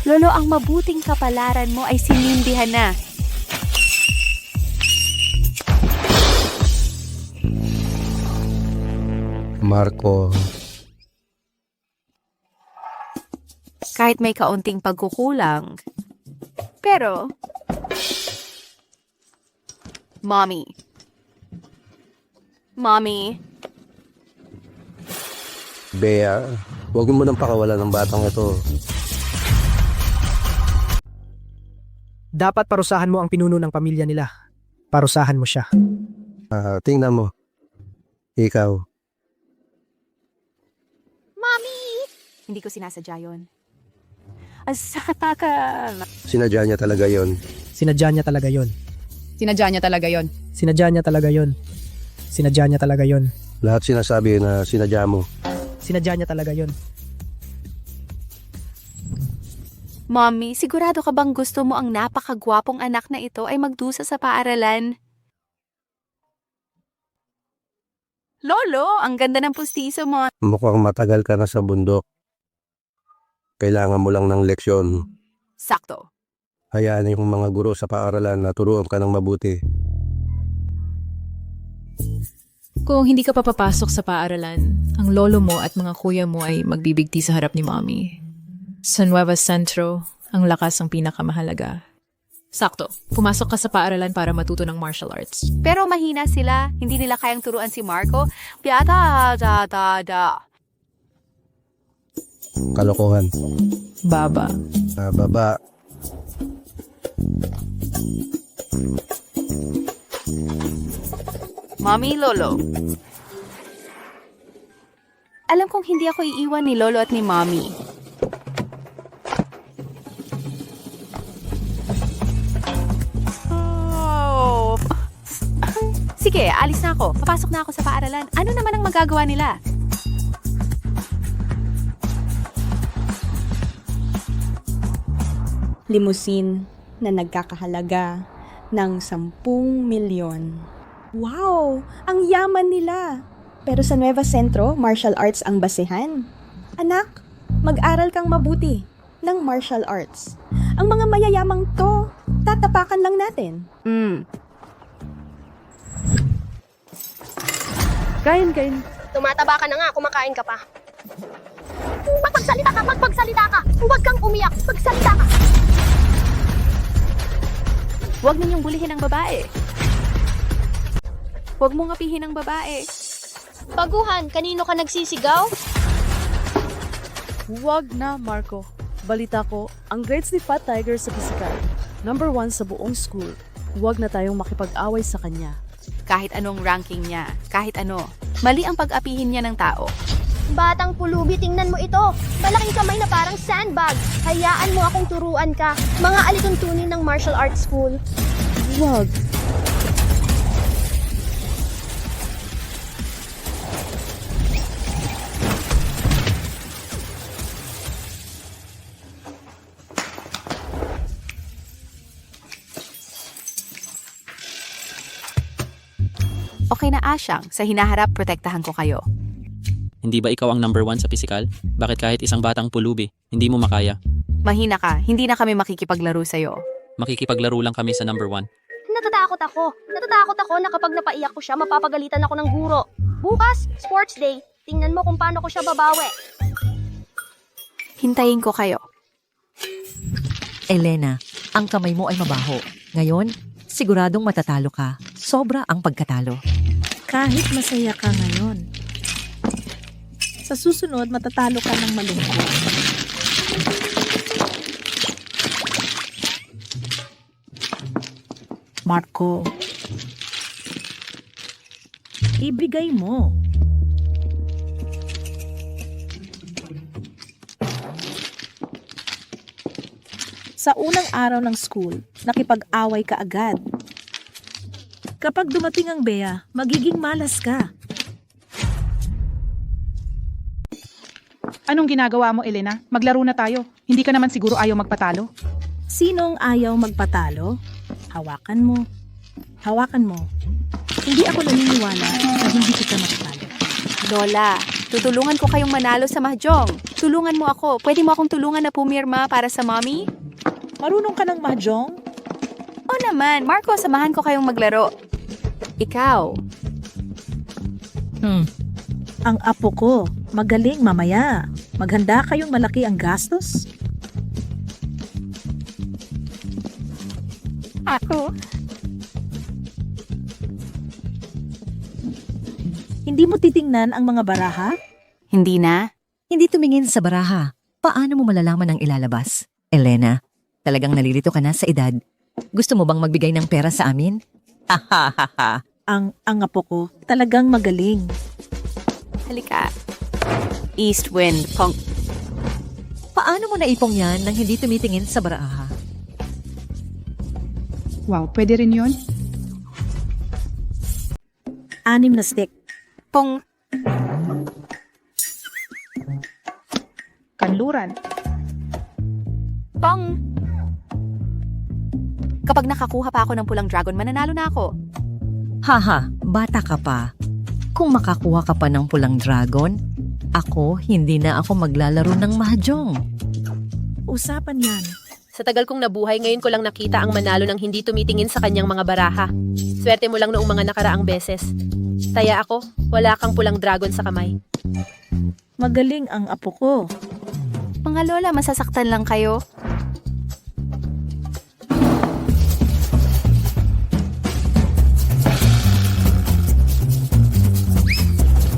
Lolo, ang mabuting kapalaran mo ay sinindihan na. Marco, Kahit may kaunting pagkukulang. Pero, Mommy. Bea, huwag mo nang pakawalan ng batang ito. Dapat parusahan mo ang pinuno ng pamilya nila. Parusahan mo siya. Tingnan mo. Ikaw. Mommy! Hindi ko sinasadya yun. Asaka. Sinadya niya talaga yon. Sinadya niya talaga yon. Sinadya niya talaga yon. Sinadya niya talaga yon. Sinadya niya talaga yon. Lahat sinasabi na sinadya mo. Sinadya niya talaga yon. Mommy, sigurado ka bang gusto mo ang napakagwapong anak na ito ay magdusa sa paaralan? Lolo, ang ganda ng pustiso mo. Mukhang matagal ka na sa bundok. Kailangan mo lang ng leksyon. Sakto. Hayaan yung mga guro sa paaralan na turuan ka ng mabuti. Kung hindi ka papapasok sa paaralan, ang lolo mo at mga kuya mo ay magbibigti sa harap ni Mommy. Sa Nueva Centro, ang lakas ang pinakamahalaga. Sakto, pumasok ka sa paaralan para matuto ng martial arts. Pero mahina sila, hindi nila kayang turuan si Marco. Da. Kalokohan. Baba. Baba. Mommy, Lolo. Alam kong hindi ako iiwan ni Lolo at ni Mommy. Oh. Sige, alis na ako. Papasok na ako sa paaralan. Ano naman ang magagawa nila? Limousine na nagkakahalaga ng 10 milyon. Wow! Ang yaman nila! Pero sa Nueva Centro, martial arts ang basehan. Anak, mag-aral kang mabuti ng martial arts. Ang mga mayayamang to, tatapakan lang natin. Kain. Tumataba ka na nga, kumakain ka pa. Magpagsalita ka! Huwag kang umiyak! Magsalita ka! Huwag ninyong bulihin ang babae. Huwag mong apihin ang babae. Baguhan, kanino ka nagsisigaw? Huwag na, Marco. Balita ko, ang grades ni Fat Tiger sa pisikal. #1 sa buong school. Huwag na tayong makipag-away sa kanya. Kahit anong ranking niya, kahit ano, mali ang pag-apihin niya ng tao. Batang pulubi, tingnan mo ito. Malaking kamay na parang sandbag. Hayaan mo akong turuan ka. Mga alituntunin ng martial arts school. Huwag. Okay na, Asyang. Sa hinaharap, protektahan ko kayo. Hindi ba ikaw ang #1 sa pisikal? Bakit kahit isang batang pulubi, hindi mo makaya? Mahina ka. Hindi na kami makikipaglaro sa'yo. Makikipaglaro lang kami sa #1. Natatakot ako na kapag napaiyak ko siya, mapapagalitan ako ng guro. Bukas, sports day. Tingnan mo kung paano ko siya babawi. Hintayin ko kayo. Elena, ang kamay mo ay mabaho. Ngayon, siguradong matatalo ka. Sobra ang pagkatalo. Kahit masaya ka ngayon, sa susunod matatalo ka ng malungkot. Marco, ibigay mo. Sa unang araw ng school, nakipag-away ka agad. Kapag dumating ang Bea, magiging malas ka. Anong ginagawa mo, Elena? Maglaro na tayo. Hindi ka naman siguro ayaw magpatalo. Sinong ayaw magpatalo? Hawakan mo. Hawakan mo. Hindi ako naniniwala na hindi kita matalo. Lola, tutulungan ko kayong manalo sa mahjong. Tulungan mo ako. Pwede mo akong tulungan na pumirma para sa mommy? Marunong ka ng mahjong? Oo naman. Marco, samahan ko kayong maglaro. Ikaw. Ang apo ko, magaling mamaya. Maghanda kayong malaki ang gastos. Ako? Hindi mo titingnan ang mga baraha? Hindi na. Hindi tumingin sa baraha. Paano mo malalaman ang ilalabas? Elena, talagang nalilito ka na sa edad. Gusto mo bang magbigay ng pera sa amin? Ang apo ko, talagang magaling. Halika. East wind, pong... Paano mo naipong yan nang hindi tumitingin sa baraha? Wow, pwede rin yun? 6 na stick. Pong... Kanluran. Pong... Kapag nakakuha pa ako ng pulang dragon, mananalo na ako. Haha, bata ka pa. Kung makakuha ka pa ng pulang dragon, hindi na ako maglalaro ng mahjong. Usapan yan. Sa tagal kong nabuhay, ngayon ko lang nakita ang manalo ng hindi tumitingin sa kanyang mga baraha. Swerte mo lang noong mga nakaraang beses. Taya ako, wala kang pulang dragon sa kamay. Magaling ang apo ko. Mga lola, masasaktan lang kayo.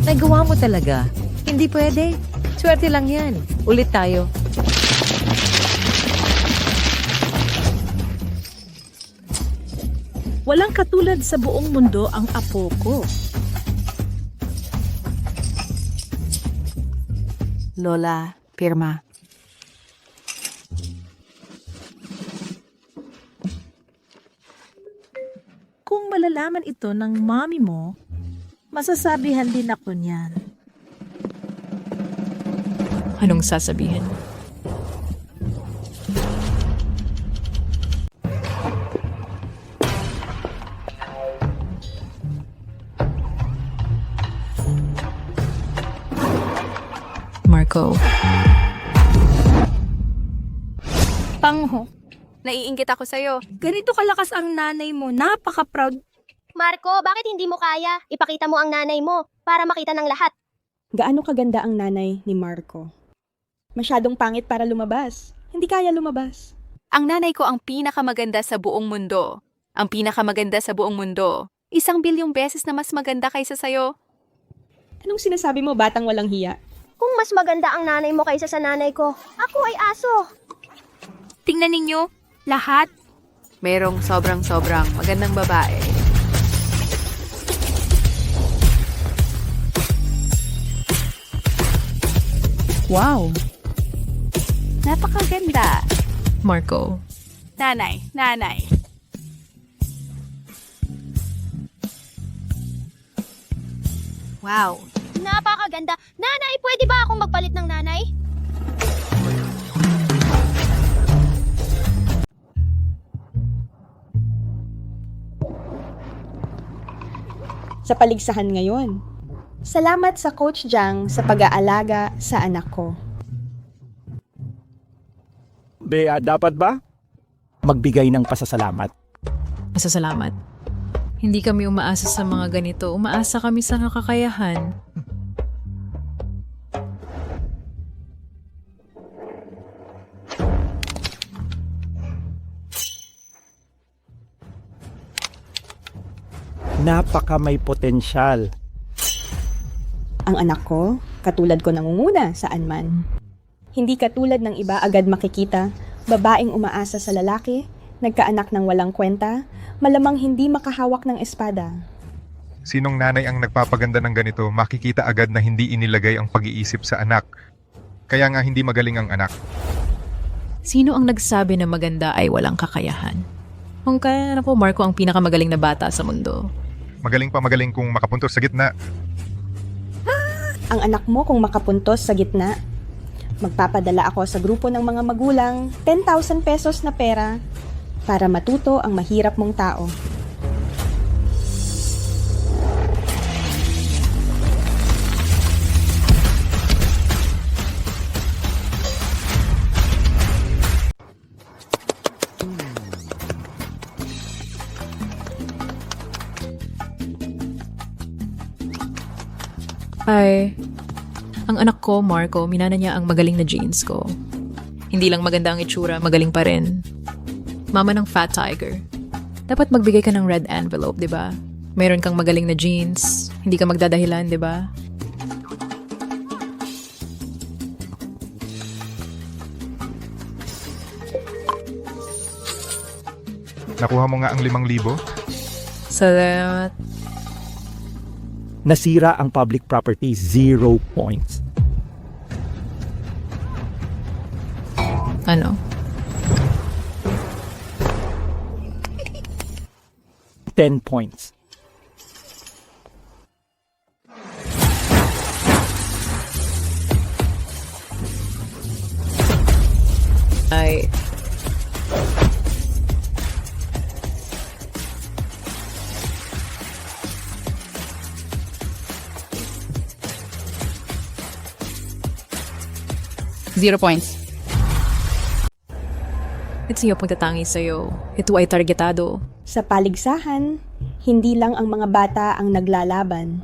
Nagawa mo talaga. Hindi pwede. Swerte lang yan. Ulit tayo. Walang katulad sa buong mundo ang apo ko. Lola, pirma. Kung malalaman ito ng mommy mo, masasabihan din ako niyan. Anong sasabihin? Marco. Pangho. Naiinggit ako sa'yo. Ganito kalakas ang nanay mo, napaka-proud. Marco, bakit hindi mo kaya? Ipakita mo ang nanay mo para makita ng lahat. Gaano kaganda ang nanay ni Marco? Masyadong pangit para lumabas. Hindi kaya lumabas. Ang nanay ko ang pinakamaganda sa buong mundo. Ang pinakamaganda sa buong mundo. 1 bilyong beses na mas maganda kaysa sa'yo. Anong sinasabi mo, batang walang hiya? Kung mas maganda ang nanay mo kaysa sa nanay ko, ako ay aso. Tingnan ninyo, lahat. Merong sobrang magandang babae. Wow. Napakaganda. Marco. Nanay. Wow. Napakaganda. Nanay, pwede ba akong magpalit ng nanay? Sa paligsahan ngayon. Salamat sa Coach Jang sa pag-aalaga sa anak ko. Bea, dapat ba magbigay ng pasasalamat? Pasasalamat. Hindi kami umaasa sa mga ganito. Umaasa kami sa kakayahan. Napaka may potensyal. Ang anak ko, katulad ko nangunguna saan man. Hindi katulad ng iba agad makikita, babaeng umaasa sa lalaki, nagkaanak ng walang kwenta, malamang hindi makahawak ng espada. Sinong nanay ang nagpapaganda ng ganito, makikita agad na hindi inilagay ang pag-iisip sa anak. Kaya nga hindi magaling ang anak. Sino ang nagsabi na maganda ay walang kakayahan? Kung kaya na po, Marco ang pinakamagaling na bata sa mundo. Magaling pa magaling kung makapuntos sa gitna. Ang anak mo kung makapuntos sa gitna. Magpapadala ako sa grupo ng mga magulang 10,000 pesos na pera para matuto ang mahirap mong tao. Ay, ang anak ko, Marco, minana niya ang magaling na jeans ko. Hindi lang maganda ang itsura, magaling pa rin. Mama ng Fat Tiger. Dapat magbigay ka ng red envelope, di ba? Meron kang magaling na jeans, hindi ka magdadahilan, di ba? Nakuha mo nga ang 5,000? Salamat. Nasira ang public property, 0 points. Ano? 10 points. Ay. Zero points. It's iyo pagtatangi sa'yo. Ito ay targetado. Sa paligsahan, hindi lang ang mga bata ang naglalaban,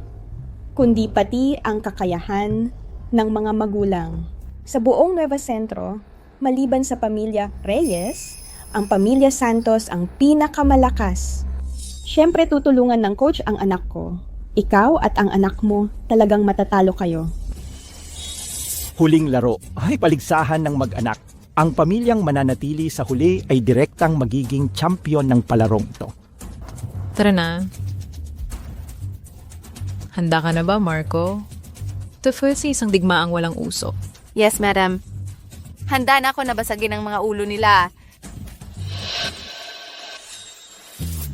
kundi pati ang kakayahan ng mga magulang. Sa buong Nueva Centro, maliban sa pamilya Reyes, ang pamilya Santos ang pinakamalakas. Siyempre tutulungan ng coach ang anak ko. Ikaw at ang anak mo talagang matatalo kayo. Huling laro ay paligsahan ng mag-anak. Ang pamilyang mananatili sa huli ay direktang magiging champion ng palarong ito. Tara na. Handa ka na ba, Marco? To first isang digmaang walang usok. Yes, madam. Handa na ako na basagin ang mga ulo nila.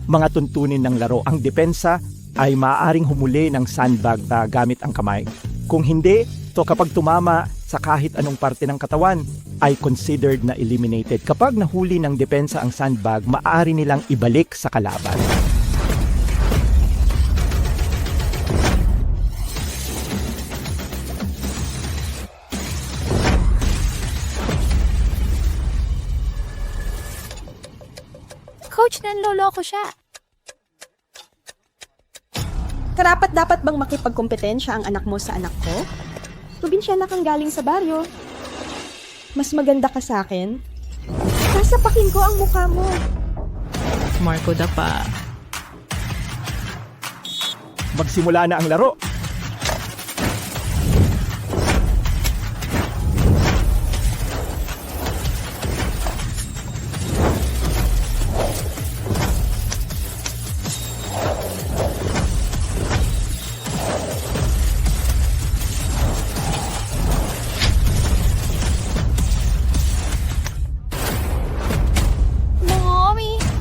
Mga tuntunin ng laro, ang depensa ay maaaring humuli ng sandbag na gamit ang kamay. Kung hindi, to kapag tumama sa kahit anong parte ng katawan, ay considered na eliminated. Kapag nahuli ng depensa ang sandbag, maaari nilang ibalik sa kalaban. Coach, nanloloko siya. Karapat-dapat bang makipagkompetensya ang anak mo sa anak ko? Probinsyana kang galing sa baryo. Mas maganda ka sa akin? Sasapakin ko ang mukha mo. Marco, dapa. Magsimula na ang laro.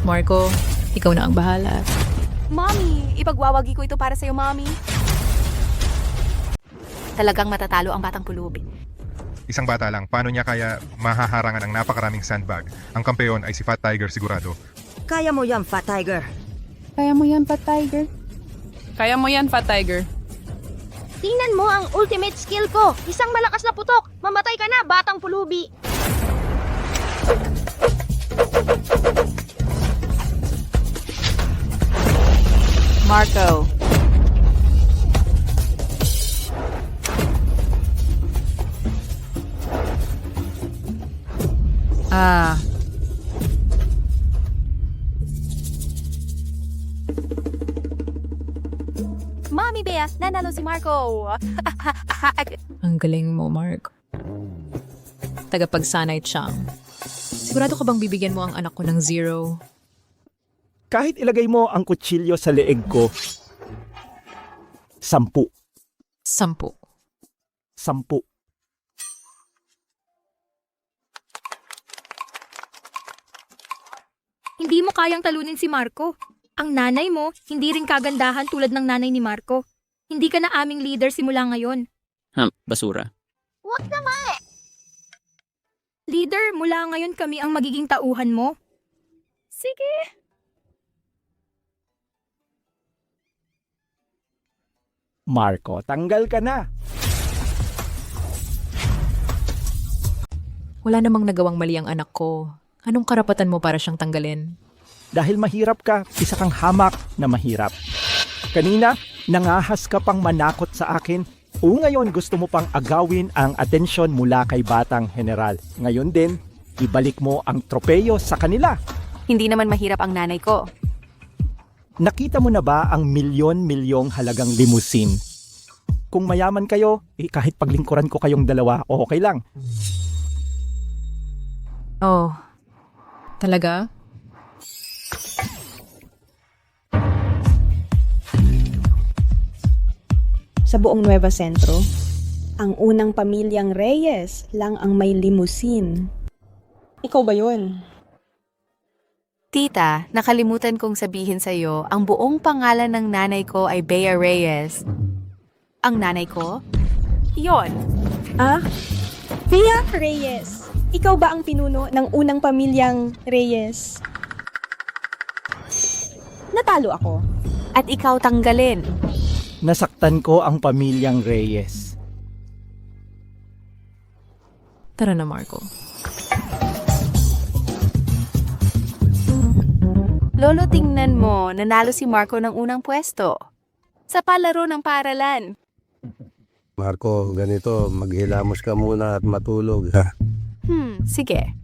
Marco, ikaw na ang bahala. Mommy, ipagwawagi ko ito para sa'yo, Mommy. Talagang matatalo ang batang pulubi. Isang bata lang, paano niya kaya mahaharangan ang napakaraming sandbag? Ang kampeon ay si Fat Tiger sigurado. Kaya mo yan, Fat Tiger. Kaya mo yan, Fat Tiger. Kaya mo yan, Fat Tiger. Tingnan mo ang ultimate skill ko. Isang malakas na putok. Mamatay ka na, batang pulubi. Marco. Ah. Bea, nanalo si Marco. Ang galing mo, Mark. Tagapagsanay Chang. Sigurado ka bang bibigyan mo ang anak ko ng 0? Kahit ilagay mo ang kutsilyo sa leeg ko, 10. 10. 10. Hindi mo kayang talunin si Marco. Ang nanay mo, hindi rin kagandahan tulad ng nanay ni Marco. Hindi ka na aming leader simula ngayon. Basura. Wag naman! Leader, mula ngayon kami ang magiging tauhan mo. Sige. Marco, tanggal ka na. Wala namang nagawang mali ang anak ko. Anong karapatan mo para siyang tanggalin? Dahil mahirap ka, isa kang hamak na mahirap. Kanina, nangahas ka pang manakot sa akin. O ngayon gusto mo pang agawin ang atensyon mula kay Batang General. Ngayon din, ibalik mo ang tropeyo sa kanila. Hindi naman mahirap ang nanay ko. Nakita mo na ba ang milyon-milyong halagang limousine? Kung mayaman kayo, kahit paglingkuran ko kayong dalawa, okay lang. Oh, talaga? Sa buong Nueva Centro, ang unang pamilyang Reyes lang ang may limousine. Ikaw ba yun? Tita, nakalimutan kong sabihin sa'yo, ang buong pangalan ng nanay ko ay Bea Reyes. Ang nanay ko? Yon. Ah? Bea Reyes. Ikaw ba ang pinuno ng unang pamilyang Reyes? Natalo ako. At ikaw tanggalin. Nasaktan ko ang pamilyang Reyes. Tara na, Marco. Lolo, tingnan mo, nanalo si Marco ng unang pwesto. Sa palaro ng paaralan. Marco, ganito, maghilamos ka muna at matulog, ha? Sige.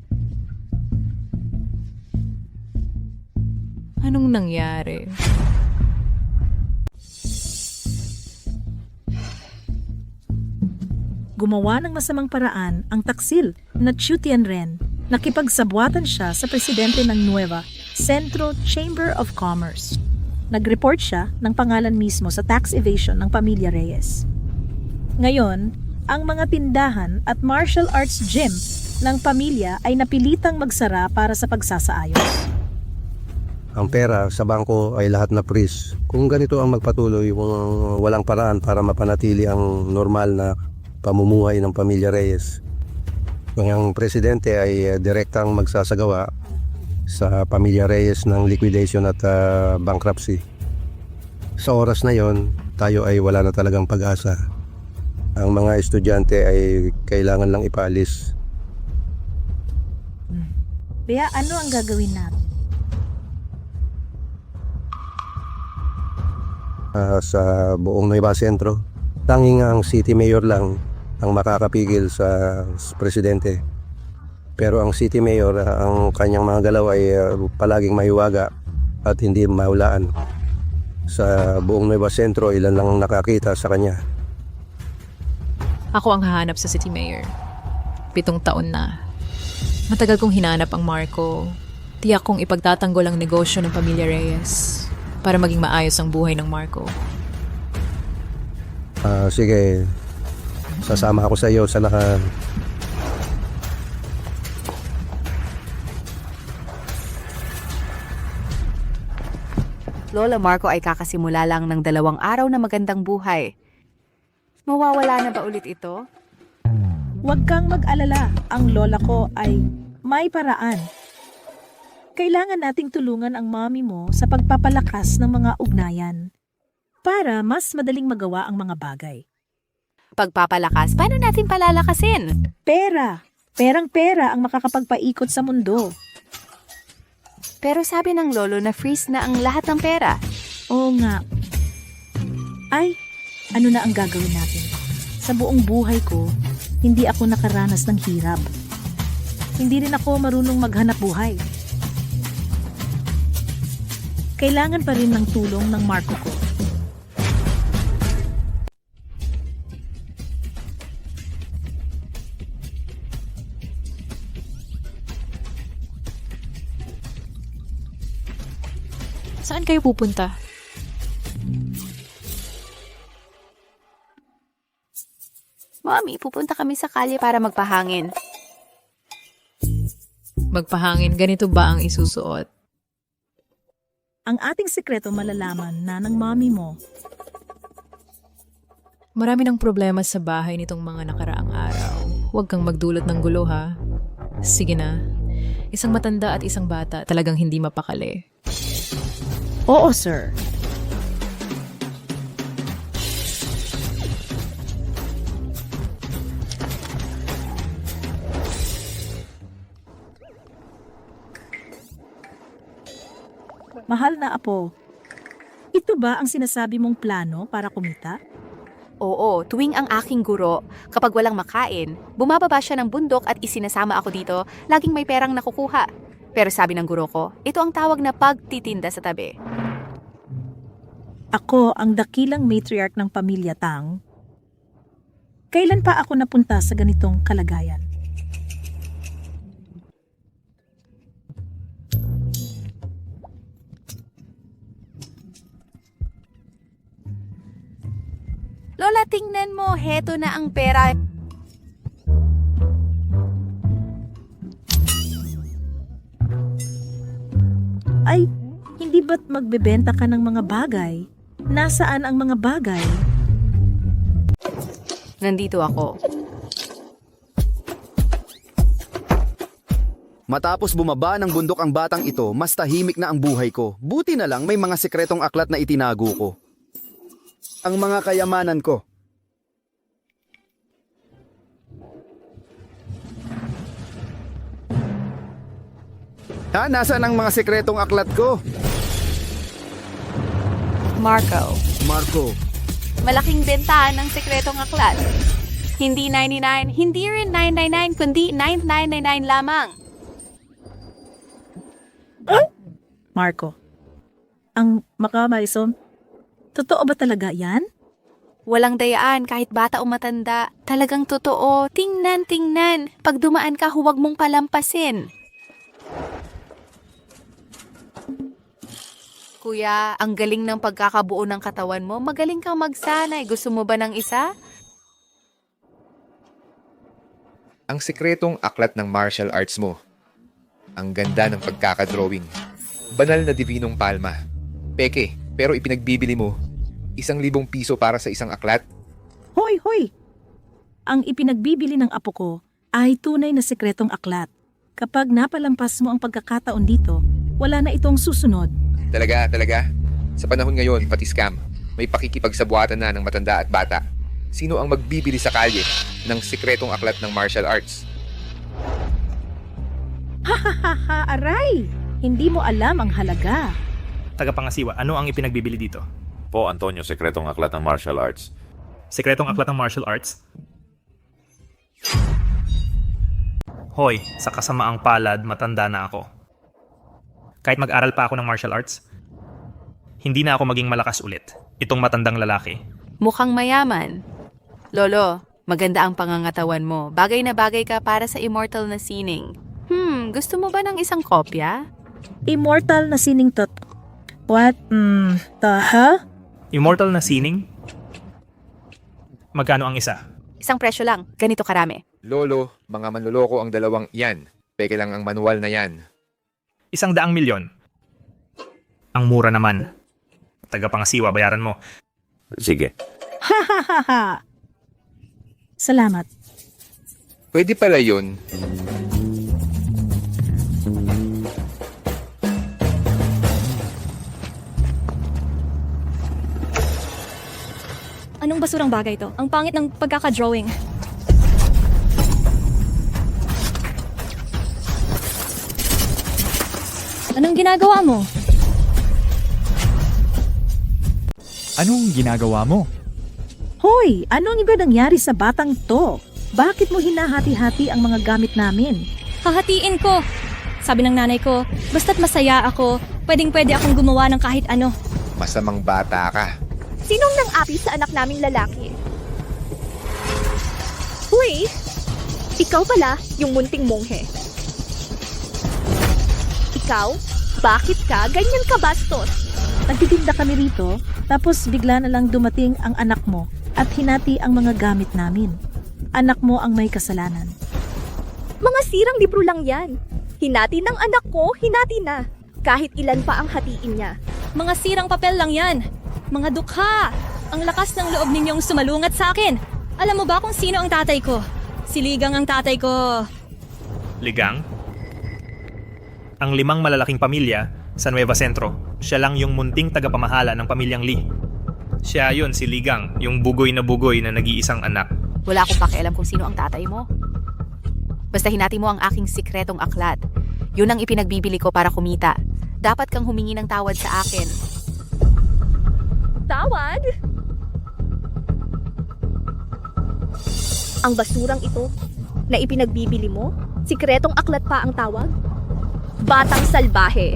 Anong nangyari? Gumawa ng masamang paraan ang taksil na Chiu Tianren. Nakipagsabwatan siya sa presidente ng Nueva Centro Chamber of Commerce. Nag-report siya ng pangalan mismo sa tax evasion ng pamilya Reyes. Ngayon, ang mga tindahan at martial arts gym ng pamilya ay napilitang magsara para sa pagsasaayos. Ang pera sa bangko ay lahat na freeze. Kung ganito ang magpatuloy, walang paraan para mapanatili ang normal na pamumuhay ng pamilya Reyes. Ang presidente ay direktang magsasagawa sa pamilya Reyes ng liquidation at bankruptcy. Sa oras na yon, tayo ay wala na talagang pag-asa. Ang mga estudyante ay kailangan lang ipaalis. Kaya ano ang gagawin natin? Sa buong Nueva Centro, tanging ang city mayor lang ang makakapigil sa presidente. Pero ang city mayor, ang kanyang mga galaw ay palaging mahiwaga at hindi mahulaan. Sa buong Nueva Centro, ilan lang nakakita sa kanya. Ako ang hahanap sa city mayor. 7 taon na. Matagal kong hinanap ang Marco. Tiyak kong ipagtatanggol ang negosyo ng pamilya Reyes para maging maayos ang buhay ng Marco. Sige, sasama ako sa iyo sa lahat. Lola Marco ay kakasimula lang ng 2 araw na magandang buhay. Mawawala na ba ulit ito? Huwag kang mag-alala, ang lola ko ay may paraan. Kailangan nating tulungan ang mommy mo sa pagpapalakas ng mga ugnayan para mas madaling magawa ang mga bagay. Pagpapalakas, paano natin palalakasin? Pera! Perang-pera ang makakapagpaikot sa mundo. Pero sabi ng lolo na freeze na ang lahat ng pera. Oo nga. Ay, ano na ang gagawin natin? Sa buong buhay ko, hindi ako nakaranas ng hirap. Hindi rin ako marunong maghanap buhay. Kailangan pa rin ng tulong ng Marco ko. Saan kayo pupunta? Mommy, pupunta kami sa kalye para magpahangin. Magpahangin, ganito ba ang isusuot? Ang ating sekreto malalaman na ng mommy mo. Marami ng problema sa bahay nitong mga nakaraang araw. Huwag kang magdulot ng gulo, ha? Sige na. Isang matanda at isang bata talagang hindi mapakali. Oo, sir. Mahal na apo, ito ba ang sinasabi mong plano para kumita? Oo, tuwing ang aking guro, kapag walang makain, bumababa siya ng bundok at isinasama ako dito, laging may perang nakukuha. Pero sabi ng guro ko, ito ang tawag na pagtitinda sa tabi. Ako ang dakilang matriarch ng pamilya Tang. Kailan pa ako napunta sa ganitong kalagayan? Lola, tingnan mo, heto na ang pera. Ay, hindi ba't magbebenta ka ng mga bagay? Nasaan ang mga bagay? Nandito ako. Matapos bumaba ng bundok ang batang ito, mas tahimik na ang buhay ko. Buti na lang may mga sekretong aklat na itinago ko. Ang mga kayamanan ko. Ha? Nasaan ang mga sekretong aklat ko? Marco. Malaking bentahan ng sekretong aklat. Hindi 99, hindi rin 999, kundi 9999 lamang. Marco, ang makamaysom, totoo ba talaga yan? Walang dayaan kahit bata o matanda. Talagang totoo. Tingnan. Pag dumaan ka, huwag mong palampasin. Kuya, ang galing ng pagkakabuo ng katawan mo. Magaling kang magsanay. Gusto mo ba ng isa? Ang sekretong aklat ng martial arts mo. Ang ganda ng pagkakadrawing. Banal na divinong palma. Peke, pero ipinagbibili mo 1,000 piso para sa isang aklat? Hoy! Ang ipinagbibili ng apo ko ay tunay na sekretong aklat. Kapag napalampas mo ang pagkakataon dito, wala na itong susunod. Talaga? Sa panahon ngayon, pati scam, may pakikipagsabuatan na ng matanda at bata. Sino ang magbibili sa kalye ng sekretong aklat ng martial arts? Ha, aray! Hindi mo alam ang halaga. Tagapangasiwa, ano ang ipinagbibili dito? Po, Antonio, sekretong aklat ng martial arts. Sekretong aklat ng martial arts? Hoy, sa kasamaang palad, matanda na ako. Kahit mag-aral pa ako ng martial arts, hindi na ako maging malakas ulit. Itong matandang lalaki. Mukhang mayaman. Lolo, maganda ang pangangatawan mo. Bagay na bagay ka para sa immortal na sining. Gusto mo ba ng isang kopya? Immortal na sining tot. What? Ha? Immortal na sining? Magkano ang isa? Isang presyo lang. Ganito karami. Lolo, mga manloloko ang dalawang yan. Peke lang ang manual na yan. 100 milyon. Ang mura naman. Tagapangasiwa, bayaran mo. Sige. Ha. Salamat. Pwede pala yun. Anong basurang bagay to? Ang pangit ng pagkaka-drawing. Anong ginagawa mo? Anong ginagawa mo? Hoy, anong iba nangyari sa batang to? Bakit mo hinahati-hati ang mga gamit namin? Hahatiin ko. Sabi ng nanay ko, basta't masaya ako, pwedeng-pwede akong gumawa ng kahit ano. Masamang bata ka. Sinong nang-api sa anak naming lalaki? Uy! Ikaw pala, yung munting monghe. Ikaw? Bakit ka ganyan kabastos? Nagtitinda kami rito, tapos bigla na lang dumating ang anak mo at hinati ang mga gamit namin. Anak mo ang may kasalanan. Mga sirang libro lang yan. Hinati ng anak ko, hinati na. Kahit ilan pa ang hatiin niya. Mga sirang papel lang yan. Mga dukha. Ang lakas ng loob ninyong sumalungat sa akin. Alam mo ba kung sino ang tatay ko? Si Ligang ang tatay ko. Ligang? Ang 5 malalaking pamilya sa Nueva Centro, siya lang yung munting tagapamahala ng pamilyang Lee. Siya yun, si Ligang, yung bugoy na nag-iisang anak. Wala akong pakialam kung sino ang tatay mo. Basta hinati mo ang aking sikretong aklat. Yun ang ipinagbibili ko para kumita. Dapat kang humingi ng tawad sa akin. Tawad? Ang basurang ito na ipinagbibili mo, sikretong aklat pa ang tawag? Batang salbahe.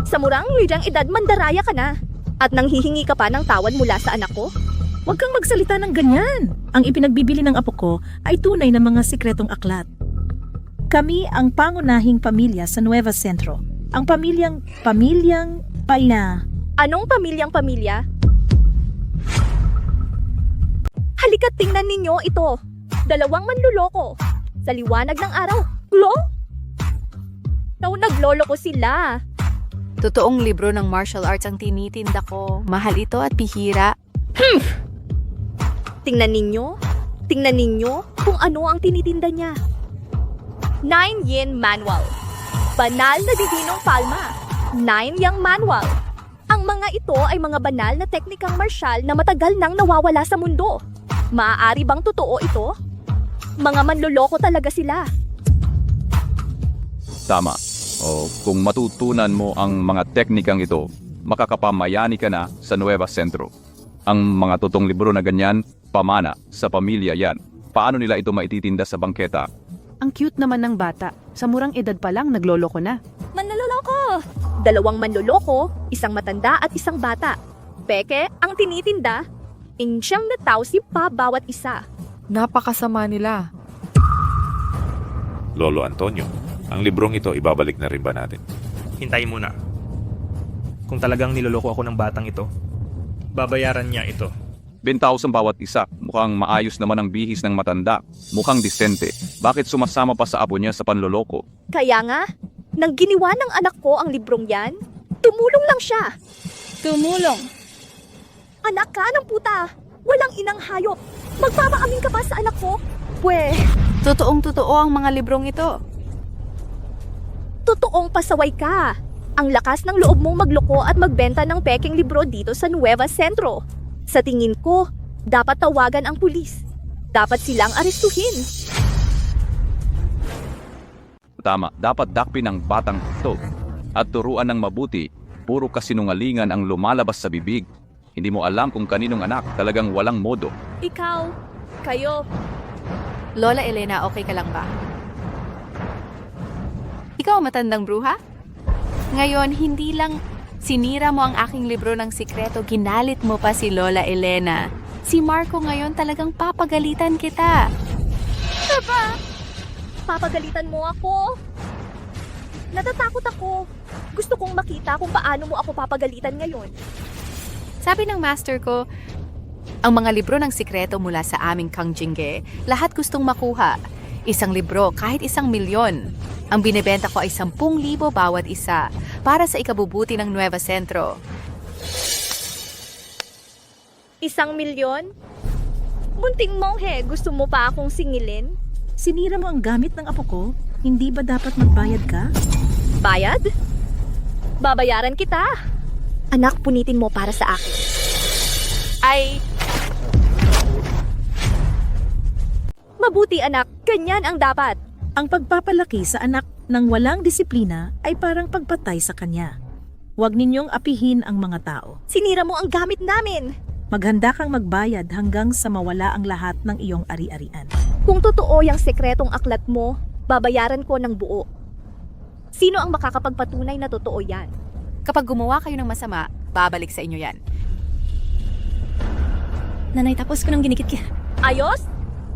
Sa murang lidyang edad, mandaraya ka na. At nanghihingi ka pa ng tawad mula sa anak ko? Huwag kang magsalita ng ganyan. Ang ipinagbibili ng apo ko ay tunay na mga sikretong aklat. Kami ang pangunahing pamilya sa Nueva Centro. Ang pamilyang Paya. Anong pamilya? Halika't tingnan ninyo ito. 2 manluloko. Sa liwanag ng araw. Lo? Nagloloko sila. Totoong libro ng martial arts ang tinitinda ko. Mahal ito at bihira. Tingnan ninyo kung ano ang tinitinda niya. 9 yen manual. Banal na divinong palma. 9 yang manual. Ang mga ito ay mga banal na teknikang martial na matagal nang nawawala sa mundo. Maaari bang totoo ito? Mga manloloko talaga sila. Tama. O kung matutunan mo ang mga teknikang ito, makakapamayani ka na sa Nueva Centro. Ang mga totoong libro na ganyan, pamana sa pamilya yan. Paano nila ito maititinda sa bangketa? Ang cute naman ng bata. Sa murang edad pa lang, nagloloko na. Manloloko! 2 manloloko, 1 matanda at 1 bata. Peke, ang tinitinda, insyang na tausi pa bawat isa. Napakasama nila. Lolo Antonio, ang librong ito ibabalik na rin ba natin? Hintayin muna. Kung talagang niloloko ako ng batang ito, babayaran niya ito. 20,000 bawat isa. Mukhang maayos naman ang bihis ng matanda. Mukhang disente. Bakit sumasama pa sa apo niya sa panloloko? Kaya nga, nang giniwa ng anak ko ang librong yan, tumulong lang siya. Tumulong? Anak ka ng puta! Walang inang hayop! Magpapaamin ka ba sa anak ko? Pwe! Totoong-totoo ang mga librong ito. Totoong pasaway ka! Ang lakas ng loob mong magloko at magbenta ng peking libro dito sa Nueva Centro. Sa tingin ko, dapat tawagan ang pulis. Dapat silang arestuhin. Tama, dapat dakpin ang batang ito. At turuan ng mabuti, puro kasinungalingan ang lumalabas sa bibig. Hindi mo alam kung kaninong anak, talagang walang modo. Ikaw, kayo. Lola Elena, okay ka lang ba? Ikaw matandang bruha? Ngayon, hindi lang sinira mo ang aking libro ng sikreto, ginalit mo pa si Lola Elena. Si Marco ngayon talagang papagalitan kita. Papa, papagalitan mo ako? Natatakot ako. Gusto kong makita kung paano mo ako papagalitan ngayon. Sabi ng master ko, ang mga libro ng sikreto mula sa aming Kangjinge, lahat gustong makuha. 1 libro, kahit 1,000,000. Ang binebenta ko ay 10,000 bawat isa para sa ikabubuti ng Nueva Centro. 1,000,000? Munting monghe, gusto mo pa akong singilin? Sinira mo ang gamit ng apo ko? Hindi ba dapat magbayad ka? Bayad? Babayaran kita. Anak, punitin mo para sa akin. Ay... Mabuti anak, ganyan ang dapat. Ang pagpapalaki sa anak ng walang disiplina ay parang pagpatay sa kanya. Huwag ninyong apihin ang mga tao. Sinira mo ang gamit namin. Maghanda kang magbayad hanggang sa mawala ang lahat ng iyong ari-arian. Kung totoo yung sekretong aklat mo, babayaran ko ng buo. Sino ang makakapagpatunay na totoo yan? Kapag gumawa kayo ng masama, babalik sa inyo yan. Nanay, tapos ko nang ginikit ka. Ayos?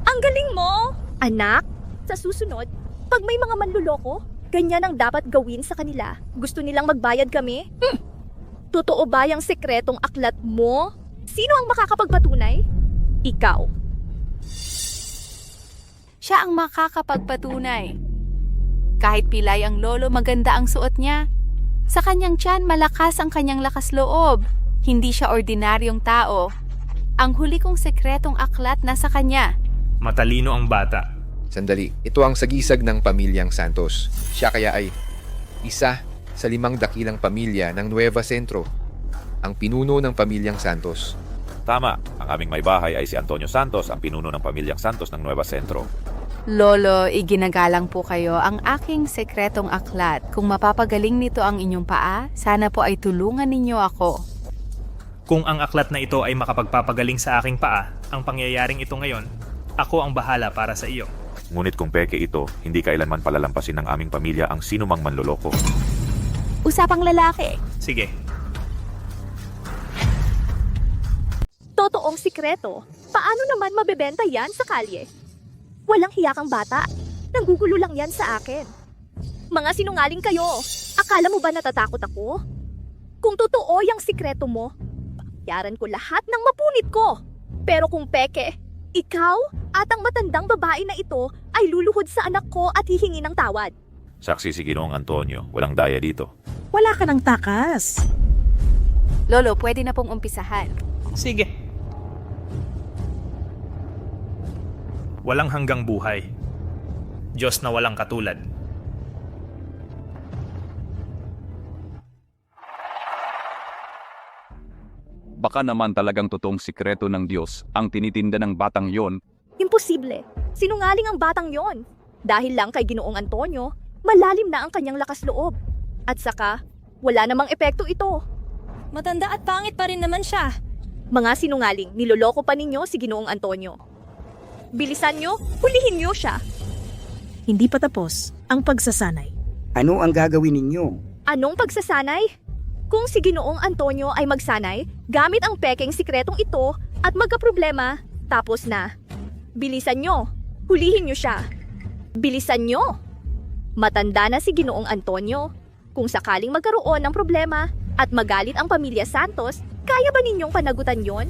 Ang galing mo! Anak, sa susunod, pag may mga manluloko, ganyan ang dapat gawin sa kanila. Gusto nilang magbayad kami? Totoo ba yung sekretong aklat mo? Sino ang makakapagpatunay? Ikaw. Siya ang makakapagpatunay. Kahit pilay ang lolo, maganda ang suot niya. Sa kanyang tiyan, malakas ang kanyang lakas loob. Hindi siya ordinaryong tao. Ang huli kong sekretong aklat nasa kanya. Matalino ang bata. Sandali, ito ang sagisag ng pamilyang Santos. Siya kaya ay isa sa 5 dakilang pamilya ng Nueva Centro, ang pinuno ng pamilyang Santos. Tama, ang aming may bahay ay si Antonio Santos, ang pinuno ng pamilyang Santos ng Nueva Centro. Lolo, iginagalang po kayo ang aking sekretong aklat. Kung mapapagaling nito ang inyong paa, sana po ay tulungan ninyo ako. Kung ang aklat na ito ay makapagpapagaling sa aking paa, ang pangyayaring ito ngayon, ako ang bahala para sa iyo. Ngunit kung peke ito, hindi kailanman palalampasin ng aming pamilya ang sinumang manloloko. Usapang lalaki. Sige. Totoong sikreto. Paano naman mabebenta yan sa kalye? Walang hiya kang bata. Nanggugulo lang yan sa akin. Mga sinungaling kayo. Akala mo ba natatakot ako? Kung totoo yung sikreto mo, yaran ko lahat ng mapunit ko. Pero kung peke, ikaw at ang matandang babae na ito ay luluhod sa anak ko at hihingi ng tawad. Saksi si Ginoong Antonio, walang daya dito. Wala ka ng takas. Lolo, pwede na pong umpisahan. Sige. Walang hanggang buhay. Diyos na walang katulad. Baka naman talagang totoong sikreto ng Diyos ang tinitinda ng batang yon. Imposible. Sinungaling ang batang yon. Dahil lang kay Ginoong Antonio, malalim na ang kanyang lakas loob. At saka, wala namang epekto ito. Matanda at pangit pa rin naman siya. Mga sinungaling, niloloko pa ninyo si Ginoong Antonio. Bilisan nyo, hulihin nyo siya. Hindi pa tapos ang pagsasanay. Ano ang gagawin ninyo? Anong pagsasanay? Kung si Ginoong Antonio ay magsanay, gamit ang pekeng sikretong ito at magkaproblema, tapos na. Bilisan nyo, hulihin nyo siya. Bilisan nyo. Matanda na si Ginoong Antonio. Kung sakaling magkaroon ng problema at magalit ang pamilya Santos, kaya ba ninyong panagutan yon?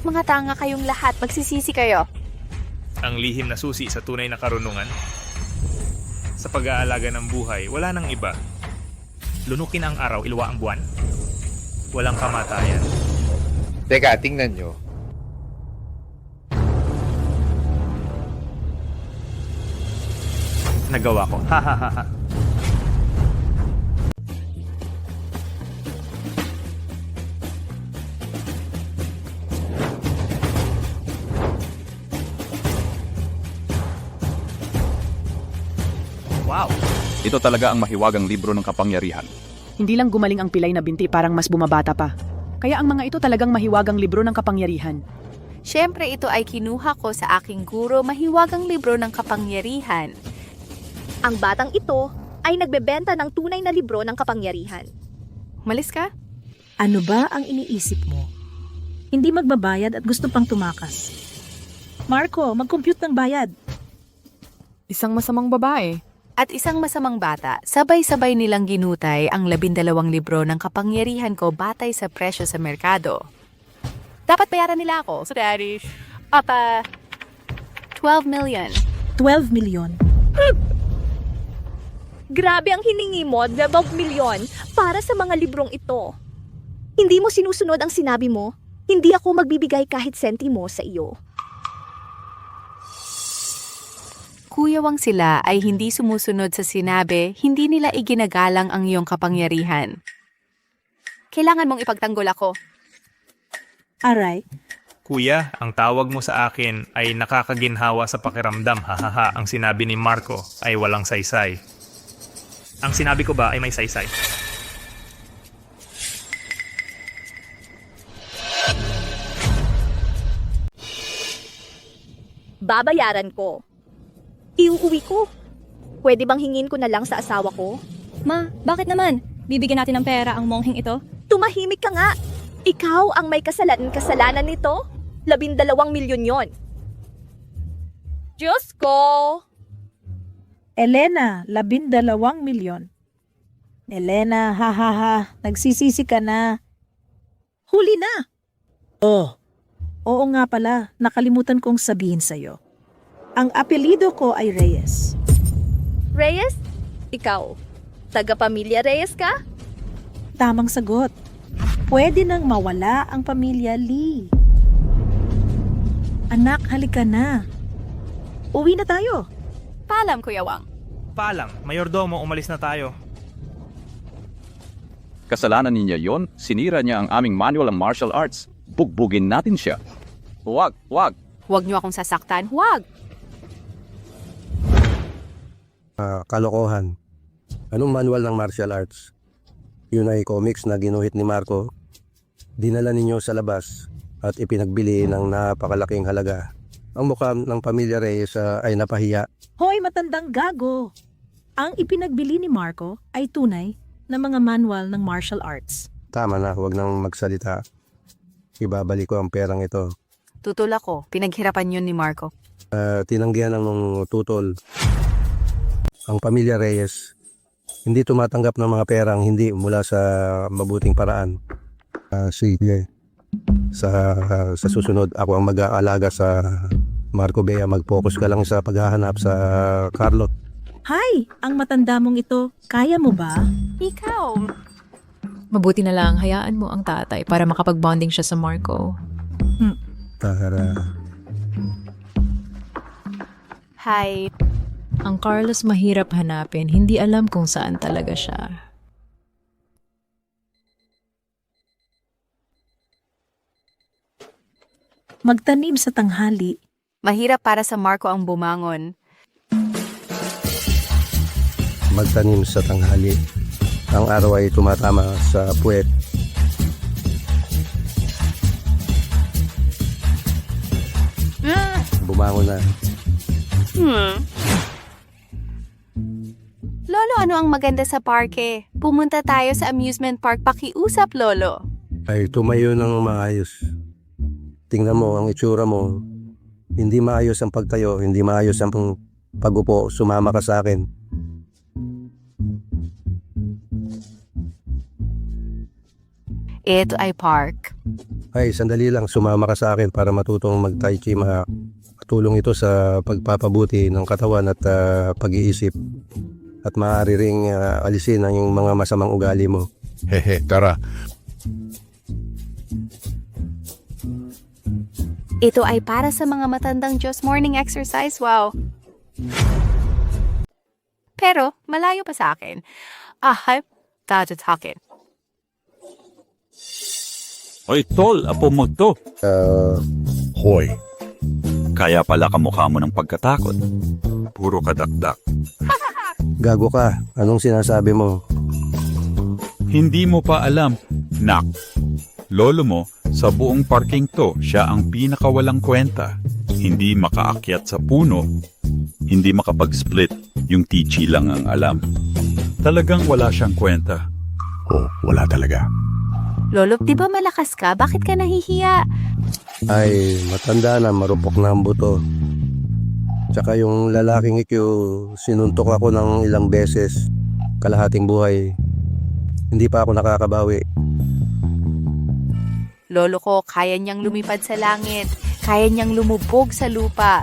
Mga tanga kayong lahat, magsisisi kayo. Ang lihim na susi sa tunay na karunungan. Sa pag-aalaga ng buhay, wala nang iba. Lunukin ang araw, ilwa ang buwan. Walang kamatayan. Teka, tingnan nyo. Nagawa ko. Ha ha ha ha. Wow! Ito talaga ang mahiwagang libro ng kapangyarihan. Hindi lang gumaling ang pilay na binti, parang mas bumabata pa. Kaya ang mga ito talagang mahiwagang libro ng kapangyarihan. Siyempre ito ay kinuha ko sa aking guro, mahiwagang libro ng kapangyarihan. Ang batang ito ay nagbebenta ng tunay na libro ng kapangyarihan. Malis ka? Ano ba ang iniisip mo? Hindi magbabayad at gusto pang tumakas. Marco, mag-compute ng bayad. Isang masamang babae. At isang masamang bata, sabay-sabay nilang ginutay ang 12 libro ng kapangyarihan ko batay sa presyo sa merkado. Dapat bayaran nila ako. So, Daddy, 12 million. 12 million. Grabe ang hiningi mo, 12 milyon, para sa mga librong ito. Hindi mo sinusunod ang sinabi mo, hindi ako magbibigay kahit sentimo sa iyo. Kuyawang sila ay hindi sumusunod sa sinabi, hindi nila iginagalang ang iyong kapangyarihan. Kailangan mong ipagtanggol ako. Aray. Kuya, ang tawag mo sa akin ay nakakaginhawa sa pakiramdam. Hahaha, ang sinabi ni Marco ay walang saysay. Ang sinabi ko ba ay may saysay? Babayaran ko. Iuuwi ko. Pwede bang hingin ko na lang sa asawa ko? Ma, bakit naman? Bibigyan natin ng pera ang mongheng ito? Tumahimik ka nga. Ikaw ang may kasalanan nito? 12 milyon yon. Diyos ko! Elena, 12 milyon. Elena, ha, nagsisisi ka na. Huli na! Oh. Oo nga pala, nakalimutan kong sabihin sa'yo. Ang apelido ko ay Reyes. Reyes? Ikaw, taga-pamilya Reyes ka? Tamang sagot. Pwede nang mawala ang pamilya Lee. Anak, halika na. Uwi na tayo. Paalam, Kuya Wang. Paalam, mayordomo, umalis na tayo. Kasalanan niya yon, sinira niya ang aming manual ng martial arts. Bugbugin natin siya. Huwag. Huwag niyo akong sasaktan. Huwag! Kalokohan. Anong manual ng martial arts? Yun ay comics na ginuhit ni Marco. Dinala ninyo sa labas at ipinagbili ng napakalaking halaga. Ang mukha ng pamilya Reyes ay napahiya. Hoy, matandang gago! Ang ipinagbili ni Marco ay tunay na mga manual ng martial arts. Tama na, huwag nang magsalita. Ibabalik ko ang perang ito. Tutol ako. Pinaghirapan yun ni Marco. Tinanggihan ng tutol. Ang pamilya Reyes, hindi tumatanggap ng mga perang hindi mula sa mabuting paraan. Sige. Sa susunod, ako ang mag-aalaga sa Marco Bea. Mag-focus ka lang sa paghahanap sa Carlot. Hay, ang matanda mong ito, kaya mo ba? Ikaw. Mabuti na lang, hayaan mo ang tatay para makapag-bonding siya sa Marco. Tara. Hi. Ang Carlos mahirap hanapin, hindi alam kung saan talaga siya. Magtanim sa tanghali. Mahirap para sa Marco ang bumangon. Magtanim sa tanghali. Ang araw ay tumatama sa puwet. Bumangon na. Lolo, ano ang maganda sa parke? Pumunta tayo sa amusement park, pakiusap, Lolo. Ay tumayo ng maayos. Tingnan mo ang itsura mo. Hindi maayos ang pagtayo, hindi maayos ang pagupo. Sumama ka sa akin. Ito ay park. Ay, sandali lang. Sumama ka sa akin para matutong mag-tai chi. Matulong ito sa pagpapabuti ng katawan at pag-iisip. At maaari ring alisin ang yung mga masamang ugali mo. Hehe, tara. Ito ay para sa mga matandang Diyos morning exercise. Wow. Pero, malayo pa sa akin. I'm talking. Hoy, tol, apo mo to. Hoy. Kaya pala kamukha mo ng pagkatakot. Puro kadakdak. Gago ka. Anong sinasabi mo? Hindi mo pa alam. Nak, lolo mo, sa buong parking to, siya ang pinakawalang kwenta. Hindi makaakyat sa puno. Hindi makapag-split. Yung tichi lang ang alam. Talagang wala siyang kwenta. Oh, wala talaga. Lolo, di ba malakas ka? Bakit ka nahihiya? Ay, matanda na, marupok na ang buto. Tsaka yung lalaking ikyo, sinuntok ako ng ilang beses. Kalahating buhay. Hindi pa ako nakakabawi. Lolo ko, kaya niyang lumipad sa langit. Kaya niyang lumubog sa lupa.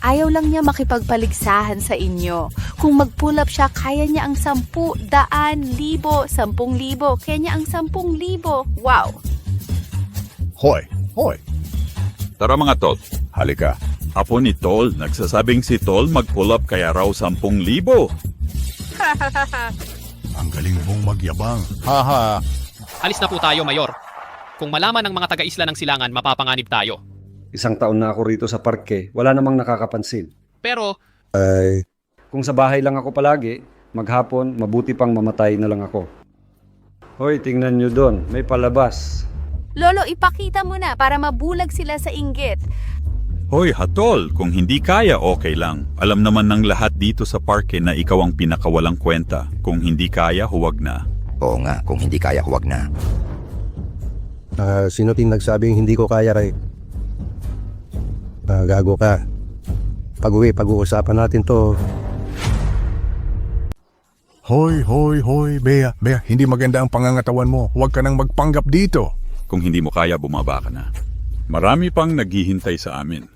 Ayaw lang niya makipagpaligsahan sa inyo. Kung mag-pull up siya, kaya niya ang 10,000, 10,000. Kaya niya ang 10,000. Wow! Hoy. Tara mga tol. Halika. Apo ni Tol, nagsasabing si Tol mag-pull up kaya raw 10,000. Ang galing mong magyabang. Haha. Alis na po tayo, Mayor. Kung malaman ng mga taga-isla ng silangan, mapapanganib tayo. Isang taon na ako rito sa parke, wala namang nakakapansin. Pero, kung sa bahay lang ako palagi, maghapon, mabuti pang mamatay na lang ako. Hoy, tingnan nyo doon, may palabas. Lolo, ipakita mo na para mabulag sila sa inggit. Hoy, Hatol, kung hindi kaya, okay lang. Alam naman ng lahat dito sa parke na ikaw ang pinakawalang kwenta. Kung hindi kaya, huwag na. Oo nga, kung hindi kaya, huwag na. Sino ting nagsabing hindi ko kaya, Ray? Gago ka. Pag-uwi, pag-uusapan natin to. Hoy, hoy, hoy, Bea. Bea, hindi maganda ang pangangatawan mo. Huwag ka nang magpanggap dito. Kung hindi mo kaya, bumaba ka na. Marami pang naghihintay sa amin.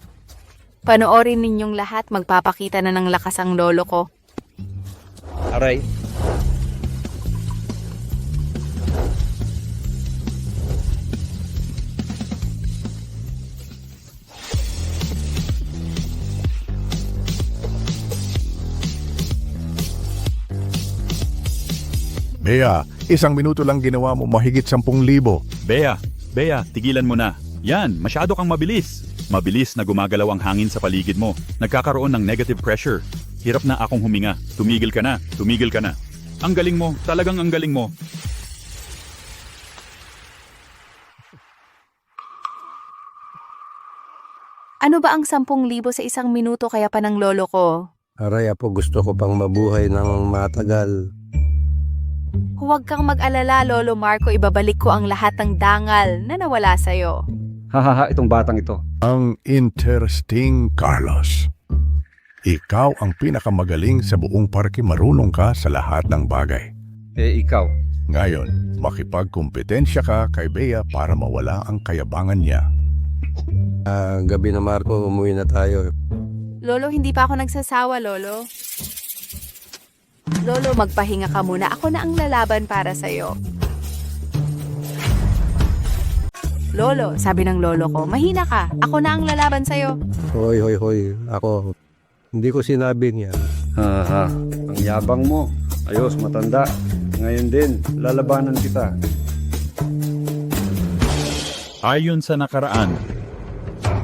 Panoorin ninyong lahat, magpapakita na ng lakas ang lolo ko. Aray. Bea, 1 minuto lang ginawa mo mahigit 10,000. Bea, tigilan mo na. Yan, masyado kang mabilis. Mabilis na gumagalaw ang hangin sa paligid mo. Nagkakaroon ng negative pressure. Hirap na akong huminga. Tumigil ka na. Ang galing mo, talagang ang galing mo. Ano ba ang 10,000 sa 1 minuto kaya pa ng lolo ko? Aray, apo, gusto ko pang mabuhay ng matagal. Huwag kang mag-alala, Lolo Marco. Ibabalik ko ang lahat ng dangal na nawala sa'yo. Hahaha, itong batang ito. Ang interesting, Carlos. Ikaw ang pinakamagaling sa buong parke, marunong ka sa lahat ng bagay. Ikaw? Ngayon, makipagkompetensya ka kay Bea para mawala ang kayabangan niya. Gabi na, Marco, umuwi na tayo. Lolo, hindi pa ako nagsasawa, Lolo. Lolo, magpahinga ka muna. Ako na ang lalaban para sa'yo. Lolo, sabi ng lolo ko, mahina ka. Ako na ang lalaban sa'yo. Hoy. Ako, hindi ko sinabi niya. Ang yabang mo. Ayos, matanda. Ngayon din, lalabanan kita. Ayon sa nakaraan,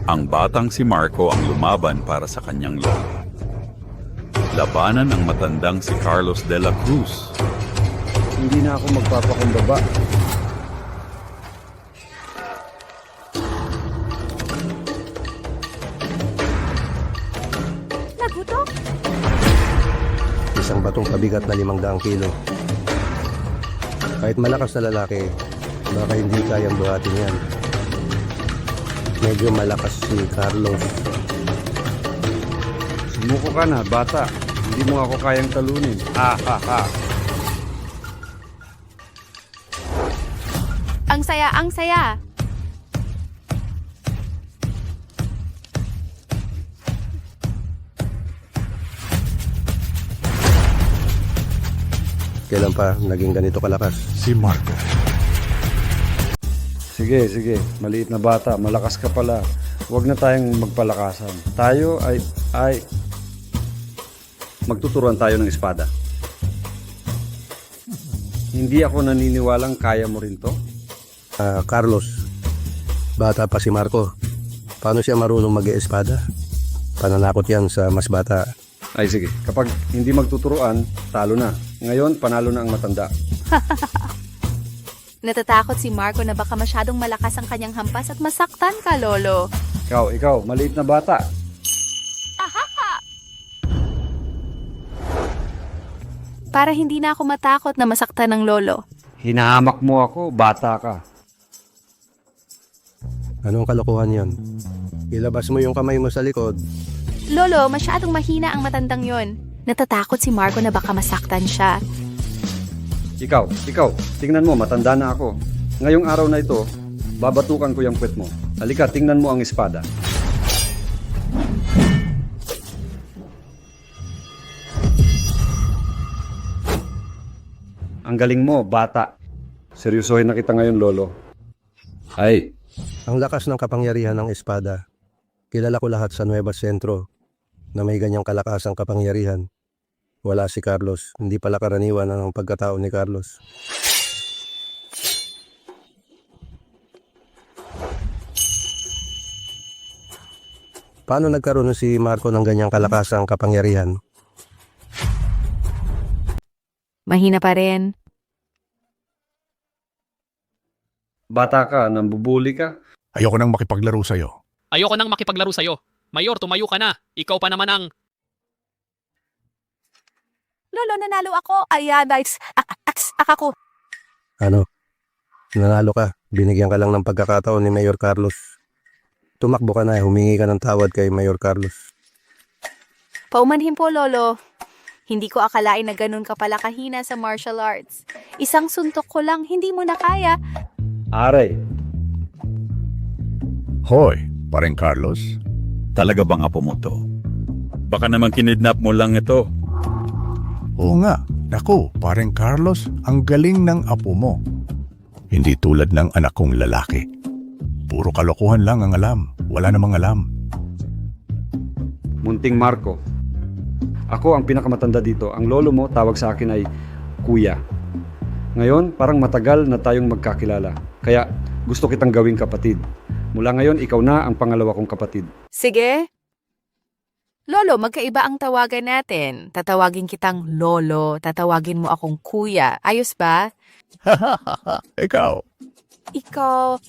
ang batang si Marco ang lumaban para sa kanyang lolo. Labanan ang matandang si Carlos de la Cruz. Hindi na ako magpapakumbaba. Naguto? Isang batong pabigat na 500 kilo. Kahit malakas na lalaki, baka hindi kayang buhatin yan. Medyo malakas si Carlos. Sumuko ka na, bata. Hindi mo ako kayang talunin. Ang saya. Kailan pa naging ganito kalakas? Si Marco. Sige. Maliit na bata. Malakas ka pala. Huwag na tayong magpalakasan. Tayo ay magtuturuan tayo ng espada. Hindi ako naniniwalang kaya mo rin to. Carlos, bata pa si Marco. Paano siya marunong mag-espada? Pananakot yan sa mas bata. Ay sige, kapag hindi magtuturuan, talo na. Ngayon, panalo na ang matanda. Natatakot si Marco na baka masyadong malakas ang kanyang hampas at masaktan ka, Lolo. Ikaw, maliit na bata. Para hindi na ako matakot na masaktan ng lolo. Hinahamak mo ako, bata ka. Anong kalokohan yan? Ilabas mo yung kamay mo sa likod. Lolo, masyadong mahina ang matandang yon. Natatakot si Marco na baka masaktan siya. Ikaw, tingnan mo, matanda na ako. Ngayong araw na ito, babatukan ko yung puwet mo. Halika, tingnan mo ang espada. Ang galing mo, bata. Seryosohin na kita ngayon, Lolo. Ay. Ang lakas ng kapangyarihan ng espada. Kilala ko lahat sa Nueva Centro na may ganyang kalakasang kapangyarihan. Wala si Carlos. Hindi pala karaniwan ang pagkatao ni Carlos. Paano nagkaroon si Marco ng ganyang kalakasang kapangyarihan? Mahina pa rin. Bata ka, nambubuli ka. Ayoko nang makipaglaro sa'yo. Mayor, tumayo ka na. Ikaw pa naman ang... Lolo, nanalo ako. Ako. Ano? Nanalo ka. Binigyan ka lang ng pagkakataon ni Mayor Carlos. Tumakbo ka na, humingi ka ng tawad kay Mayor Carlos. Paumanhin po, Lolo. Hindi ko akalain na ganun ka pala kahina sa martial arts. Isang suntok ko lang, hindi mo na kaya. Aray, Hoy, paring Carlos. Talaga bang apo mo to? Baka naman kinidnap mo lang ito. Oo nga. Naku, paring Carlos, ang galing ng apo mo. Hindi tulad ng anak kong lalaki. Puro kalokohan lang ang alam. Wala namang alam. Munting Marco. Ako ang pinakamatanda dito. Ang lolo mo tawag sa akin ay Kuya. Ngayon, parang matagal na tayong magkakilala. Kaya gusto kitang gawing kapatid. Mula ngayon, ikaw na ang pangalawa kong kapatid. Sige. Lolo, magkaiba ang tawagan natin. Tatawagin kitang Lolo, tatawagin mo akong Kuya. Ayos ba? Ikaw. Ikaw...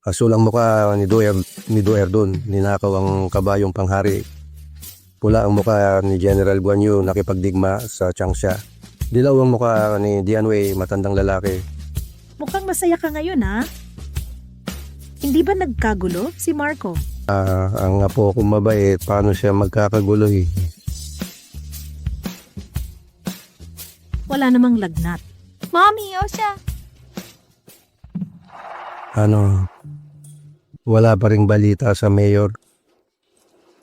Asulang mukha ni Doer doon, ninakaw ang kabayong panghari. Pula ang mukha ni General Guan Yu, nakipagdigma sa Changsha. Dilaw ang mukha ni Dian Wei, matandang lalaki. Mukhang masaya ka ngayon, ha? Hindi ba nagkagulo si Marco? Ang apo kong mabait, paano siya magkakagulo eh. Wala namang lagnat. Mommy, Osha! Wala pa ring balita sa mayor.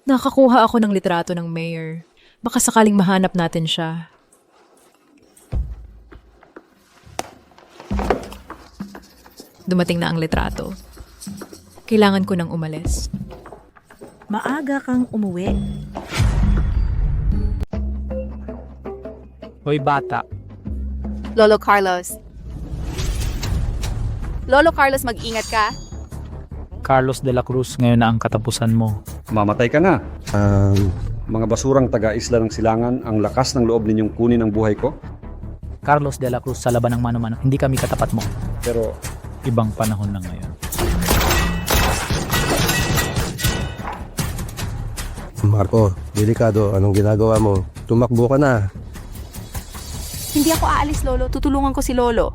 Nakakuha ako ng litrato ng mayor. Baka sakaling mahanap natin siya. Dumating na ang litrato. Kailangan ko nang umalis. Maaga kang umuwi. Hoy bata, Lolo Carlos. Lolo Carlos, mag-ingat ka. Carlos de la Cruz, ngayon na ang katapusan mo. Mamatay ka na. Mga basurang taga-isla ng Silangan, ang lakas ng loob ninyong kunin ang buhay ko. Carlos de la Cruz, sa laban ng mano-mano, hindi kami katapat mo. Pero ibang panahon na ngayon. Marco, delikado. Anong ginagawa mo? Tumakbo ka na. Hindi ako aalis, Lolo. Tutulungan ko si Lolo.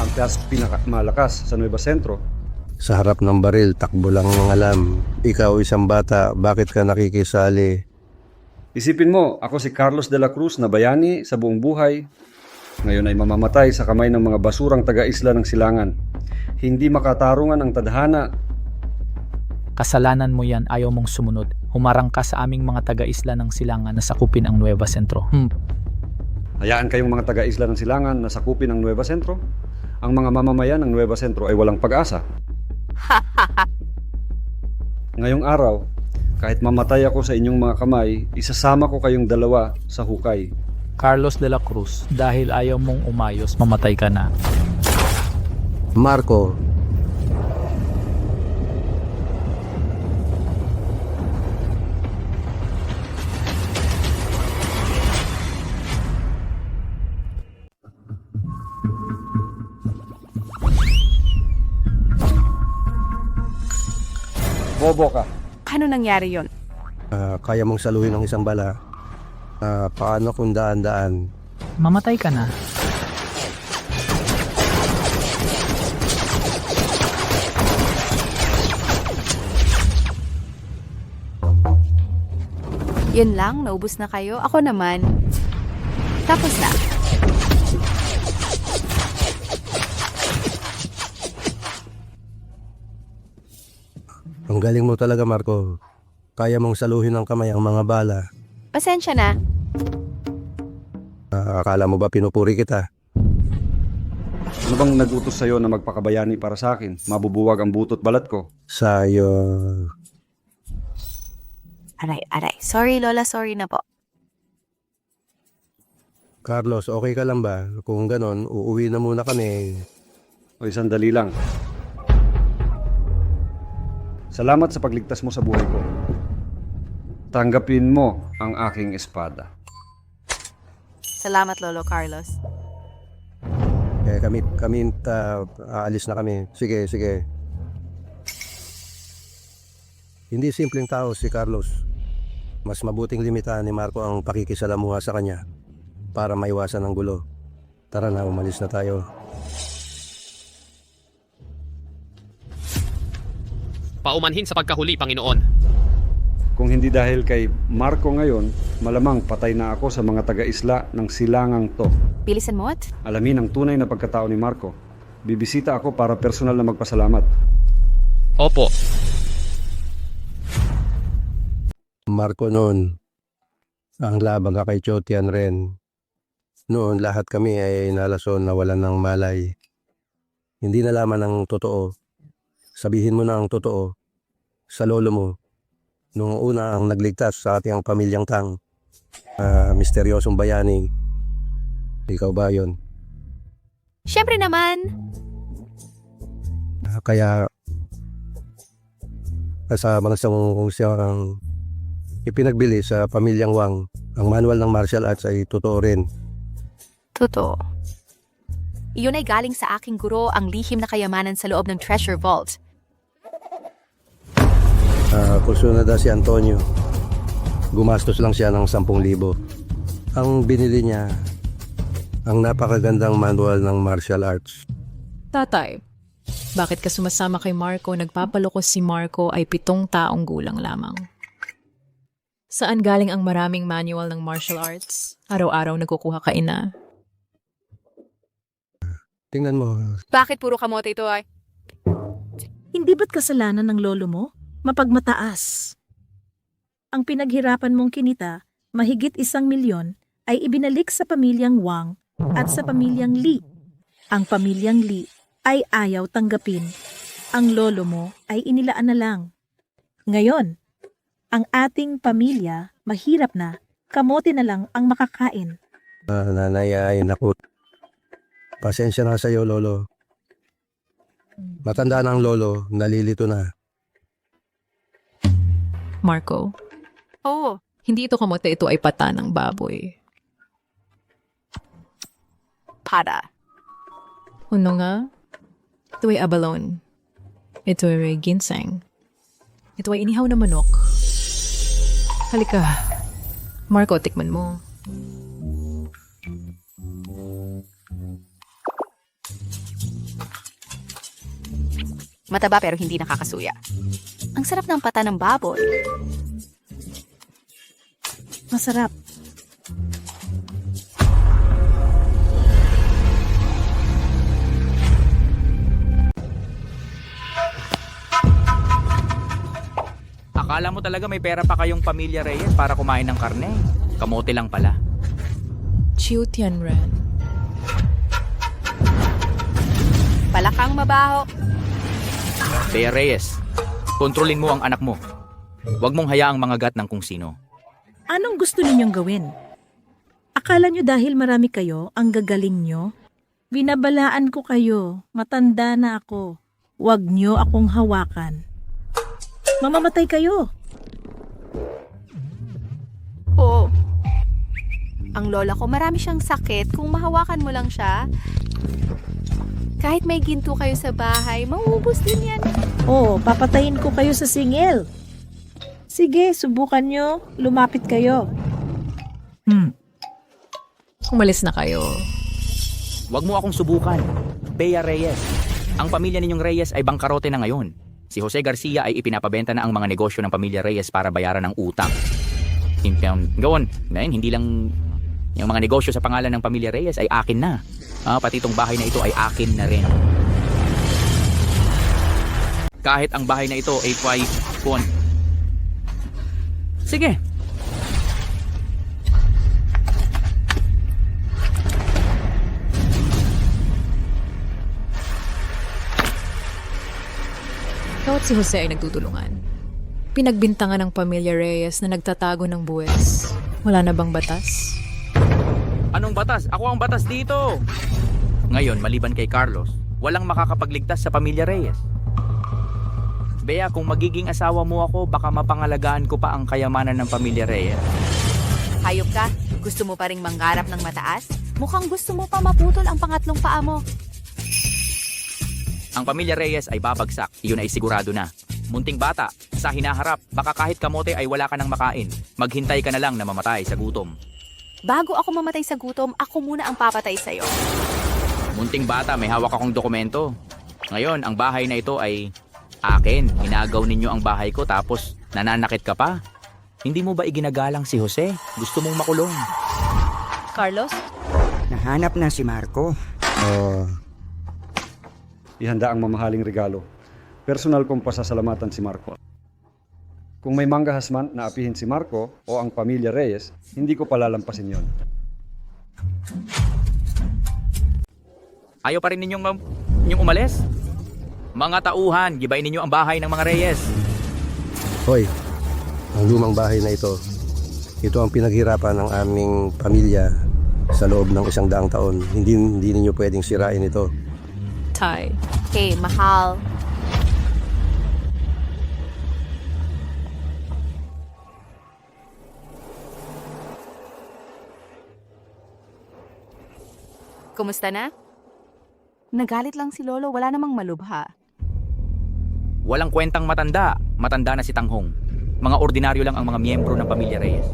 ang pinakamalakas sa Nueva Centro. Sa harap ng baril, takbo lang ang alam. Ikaw isang bata, bakit ka nakikisali? Isipin mo, ako si Carlos de la Cruz na bayani sa buong buhay. Ngayon ay mamamatay sa kamay ng mga basurang taga-isla ng Silangan. Hindi makatarungan ang tadhana. Kasalanan mo yan, ayaw mong sumunod. Humarang ka sa aming mga taga-isla ng Silangan na sakupin ang Nueva Centro. Hayaan kayong mga taga-isla ng Silangan na sakupin ang Nueva Centro. Ang mga mamamayan ng Nueva Centro ay walang pag-asa. Ngayong araw, kahit mamatay ako sa inyong mga kamay, isasama ko kayong dalawa sa hukay. Carlos de la Cruz, dahil ayaw mong umayos, mamatay ka na. Marco. Bobo ka. Paano nangyari yon? Kaya mong saluhin ng isang bala. Paano kung daan-daan? Mamatay ka na. Yun lang, naubos na kayo. Ako naman, tapos na. Ang galing mo talaga, Marco. Kaya mong saluhin ng kamay ang mga bala. Pasensya na. Akala mo ba pinupuri kita? Ano bang nag-utos sa'yo na magpakabayani para sa akin? Mabubuwag ang butot balat ko. Sayo. Aray. Sorry, Lola. Sorry na po. Carlos, okay ka lang ba? Kung ganon, uuwi na muna kami. O sandali lang. Salamat sa pagligtas mo sa buhay ko. Tanggapin mo ang aking espada. Salamat, Lolo Carlos. Kami aalis na kami. Sige. Hindi simpleng tao si Carlos. Mas mabuting limitahan ni Marco ang pakikisalamuha sa kanya para maiwasan ang gulo. Tara na, umalis na tayo. Paumanhin sa pagkahuli, Panginoon. Kung hindi dahil kay Marco ngayon, malamang patay na ako sa mga taga-isla ng silangang to. Bilisan mo at? Alamin ang tunay na pagkatao ni Marco. Bibisita ako para personal na magpasalamat. Opo. Marco, noon, ang laban ka kay Chiu Tianren. Noon, lahat kami ay nalason na walan ng malay. Hindi nalaman ang totoo. Sabihin mo na ang totoo sa lolo mo. Nung una ang nagligtas sa ating pamilyang Tang. Misteryosong bayani. Ikaw ba yun? Siyempre naman. Kaya sa mga kung siya ang ipinagbili sa pamilyang Wang, ang manual ng martial arts ay totoo rin. Totoo. Iyon ay galing sa aking guro, ang lihim na kayamanan sa loob ng treasure vault. Kursunada si Antonio. Gumastos lang siya ng 10,000. Ang binili niya, ang napakagandang manual ng martial arts. Tatay, bakit ka sumasama kay Marco? Nagpapaloko si Marco ay 7 taong gulang lamang. Saan galing ang maraming manual ng martial arts? Araw-araw nagkukuha ka ina. Tingnan mo. Bakit puro kamote ito ay? Hindi ba't kasalanan ng lolo mo? Mapagmataas. Ang pinaghirapan mong kinita, mahigit 1 milyon, ay ibinalik sa pamilyang Wang at sa pamilyang Li. Ang pamilyang Li ay ayaw tanggapin. Ang lolo mo ay inilaan na lang. Ngayon, ang ating pamilya mahirap na, kamote na lang ang makakain. Nanay ay naku. Pasensya na sa iyo, lolo. Matanda na ang lolo, nalilito na. Marco, Oo. hindi ito kamote, ito ay pata ng baboy. Para. Ano nga? Ito ay abalone. Ito ay ginseng. Ito ay inihaw na manok. Halika. Marco, tikman mo. Mataba pero hindi nakakasuya. Ang sarap ng pata ng baboy. Masarap. Akala mo talaga may pera pa kayong pamilya Reyes para kumain ng karne. Kamote lang pala. Chiu Tianren. Palakang mabaho. Bea Reyes, kontrolin mo ang anak mo. Huwag mong hayaang mangagat ng kung sino. Anong gusto ninyong gawin? Akala nyo dahil marami kayo, ang gagaling nyo? Binabalaan ko kayo, matanda na ako. Huwag nyo akong hawakan. Mamamatay kayo. Oo. Ang lola ko, marami siyang sakit. Kung mahawakan mo lang siya, kahit may ginto kayo sa bahay, mauubos din yan. Oo, papatayin ko kayo sa singil. Sige, subukan nyo. Lumapit kayo. Umalis na kayo. Huwag mo akong subukan. Bea Reyes. Ang pamilya ninyong Reyes ay bangkarote na ngayon. Si Jose Garcia ay ipinapabenta na ang mga negosyo ng pamilya Reyes para bayaran ng utang. Gawon, ngayon hindi lang yung mga negosyo sa pangalan ng pamilya Reyes ay akin na. Pati itong bahay na ito ay akin na rin. Kahit ang bahay na ito ay Sige. Ikaw at si Jose ay nagtutulungan. Pinagbintangan ng pamilya Reyes na nagtatago ng buwes. Wala na bang batas? Anong batas? Ako ang batas dito. Ngayon, maliban kay Carlos, walang makakapagligtas sa pamilya Reyes. Bea, kung magiging asawa mo ako, baka mapangalagaan ko pa ang kayamanan ng pamilya Reyes. Hayop ka? Gusto mo pa ring manggarap ng mataas? Mukhang gusto mo pa maputol ang pangatlong paa mo. Ang pamilya Reyes ay babagsak, iyon ay sigurado na. Munting bata, sa hinaharap, baka kahit kamote ay wala ka nang makain. Maghintay ka na lang na mamatay sa gutom. Bago ako mamatay sa gutom, ako muna ang papatay sa'yo. Munting bata, may hawak akong dokumento. Ngayon, ang bahay na ito ay Akin, inagaw ninyo ang bahay ko tapos nananakit ka pa. Hindi mo ba iginagalang si Jose? Gusto mong makulong. Carlos? Nahanap na si Marco. Ihanda ang mamahaling regalo. Personal kong pasasalamatan si Marco. Kung may manggahas man na apihin si Marco o ang pamilya Reyes, hindi ko palalampasin yon. Ayaw pa rin ninyong umalis? Mga tauhan, gibain ninyo ang bahay ng mga Reyes. Hoy, ang lumang bahay na ito ang pinaghirapan ng aming pamilya sa loob ng 100 taon. Hindi ninyo pwedeng sirain ito. Tay. Okay, mahal. Kumusta na? Nagalit lang si Lolo, wala namang malubha. Walang kwentang matanda. Matanda na si Tanghong. Mga ordinaryo lang ang mga miyembro ng pamilya Reyes.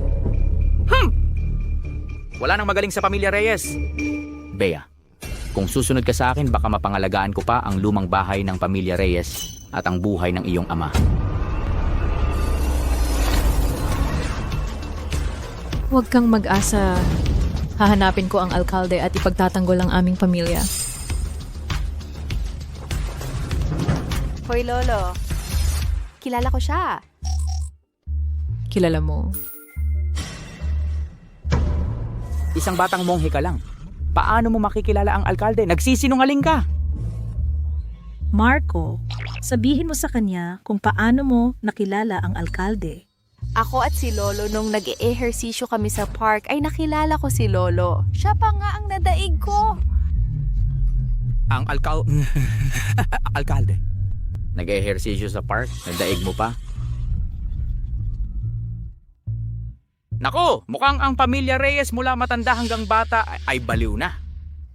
Wala nang magaling sa pamilya Reyes. Bea, kung susunod ka sa akin, baka mapangalagaan ko pa ang lumang bahay ng pamilya Reyes at ang buhay ng iyong ama. Huwag kang mag-asa. Hahanapin ko ang alkalde at ipagtatanggol ang aming pamilya. Hoy, Lolo. Kilala ko siya. Kilala mo? Isang batang monghe ka lang. Paano mo makikilala ang alkalde? Nagsisinungaling ka! Marco, sabihin mo sa kanya kung paano mo nakilala ang alkalde. Ako at si Lolo nung nag-eehersisyo kami sa park ay nakilala ko si Lolo. Siya pa nga ang nadaig ko. Ang alkalde. Nag-ehersisyo sa park? Nagdaig mo pa? Nako, mukhang ang pamilya Reyes mula matanda hanggang bata ay baliw na.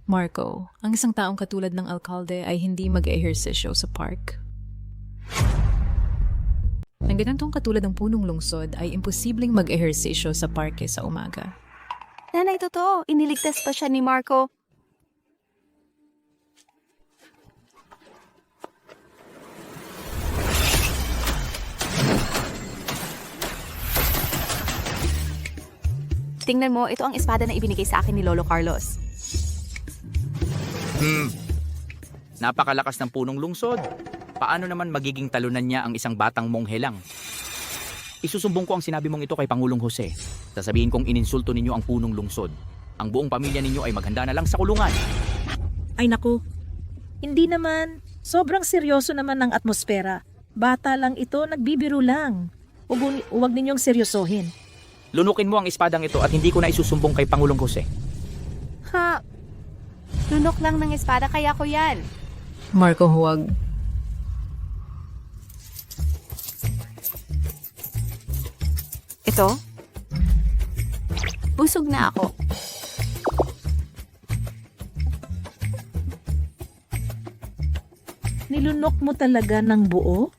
Marco, ang isang taong katulad ng alkalde ay hindi mag-ehersisyo sa park. Ang ganitong katulad ng punong lungsod ay imposibleng mag-ehersisyo sa parke sa umaga. Nanay, totoo. Iniligtas pa siya ni Marco. Tingnan mo, ito ang espada na ibinigay sa akin ni Lolo Carlos. Napakalakas ng punong lungsod. Paano naman magiging talunan niya ang isang batang monghe lang? Isusumbong ko ang sinabi mong ito kay Pangulong Jose. Sasabihin kong ininsulto ninyo ang punong lungsod. Ang buong pamilya ninyo ay maghanda na lang sa kulungan. Ay naku, hindi naman. Sobrang seryoso naman ang atmosfera. Bata lang ito, nagbibiro lang. Huwag ninyong seryosohin. Lunukin mo ang espadang ito at hindi ko na isusumbong kay Pangulong Jose. Ha? Lunok lang ng espada kaya ko yan. Marco, huwag. Ito? Busog na ako. Nilunok mo talaga ng buo?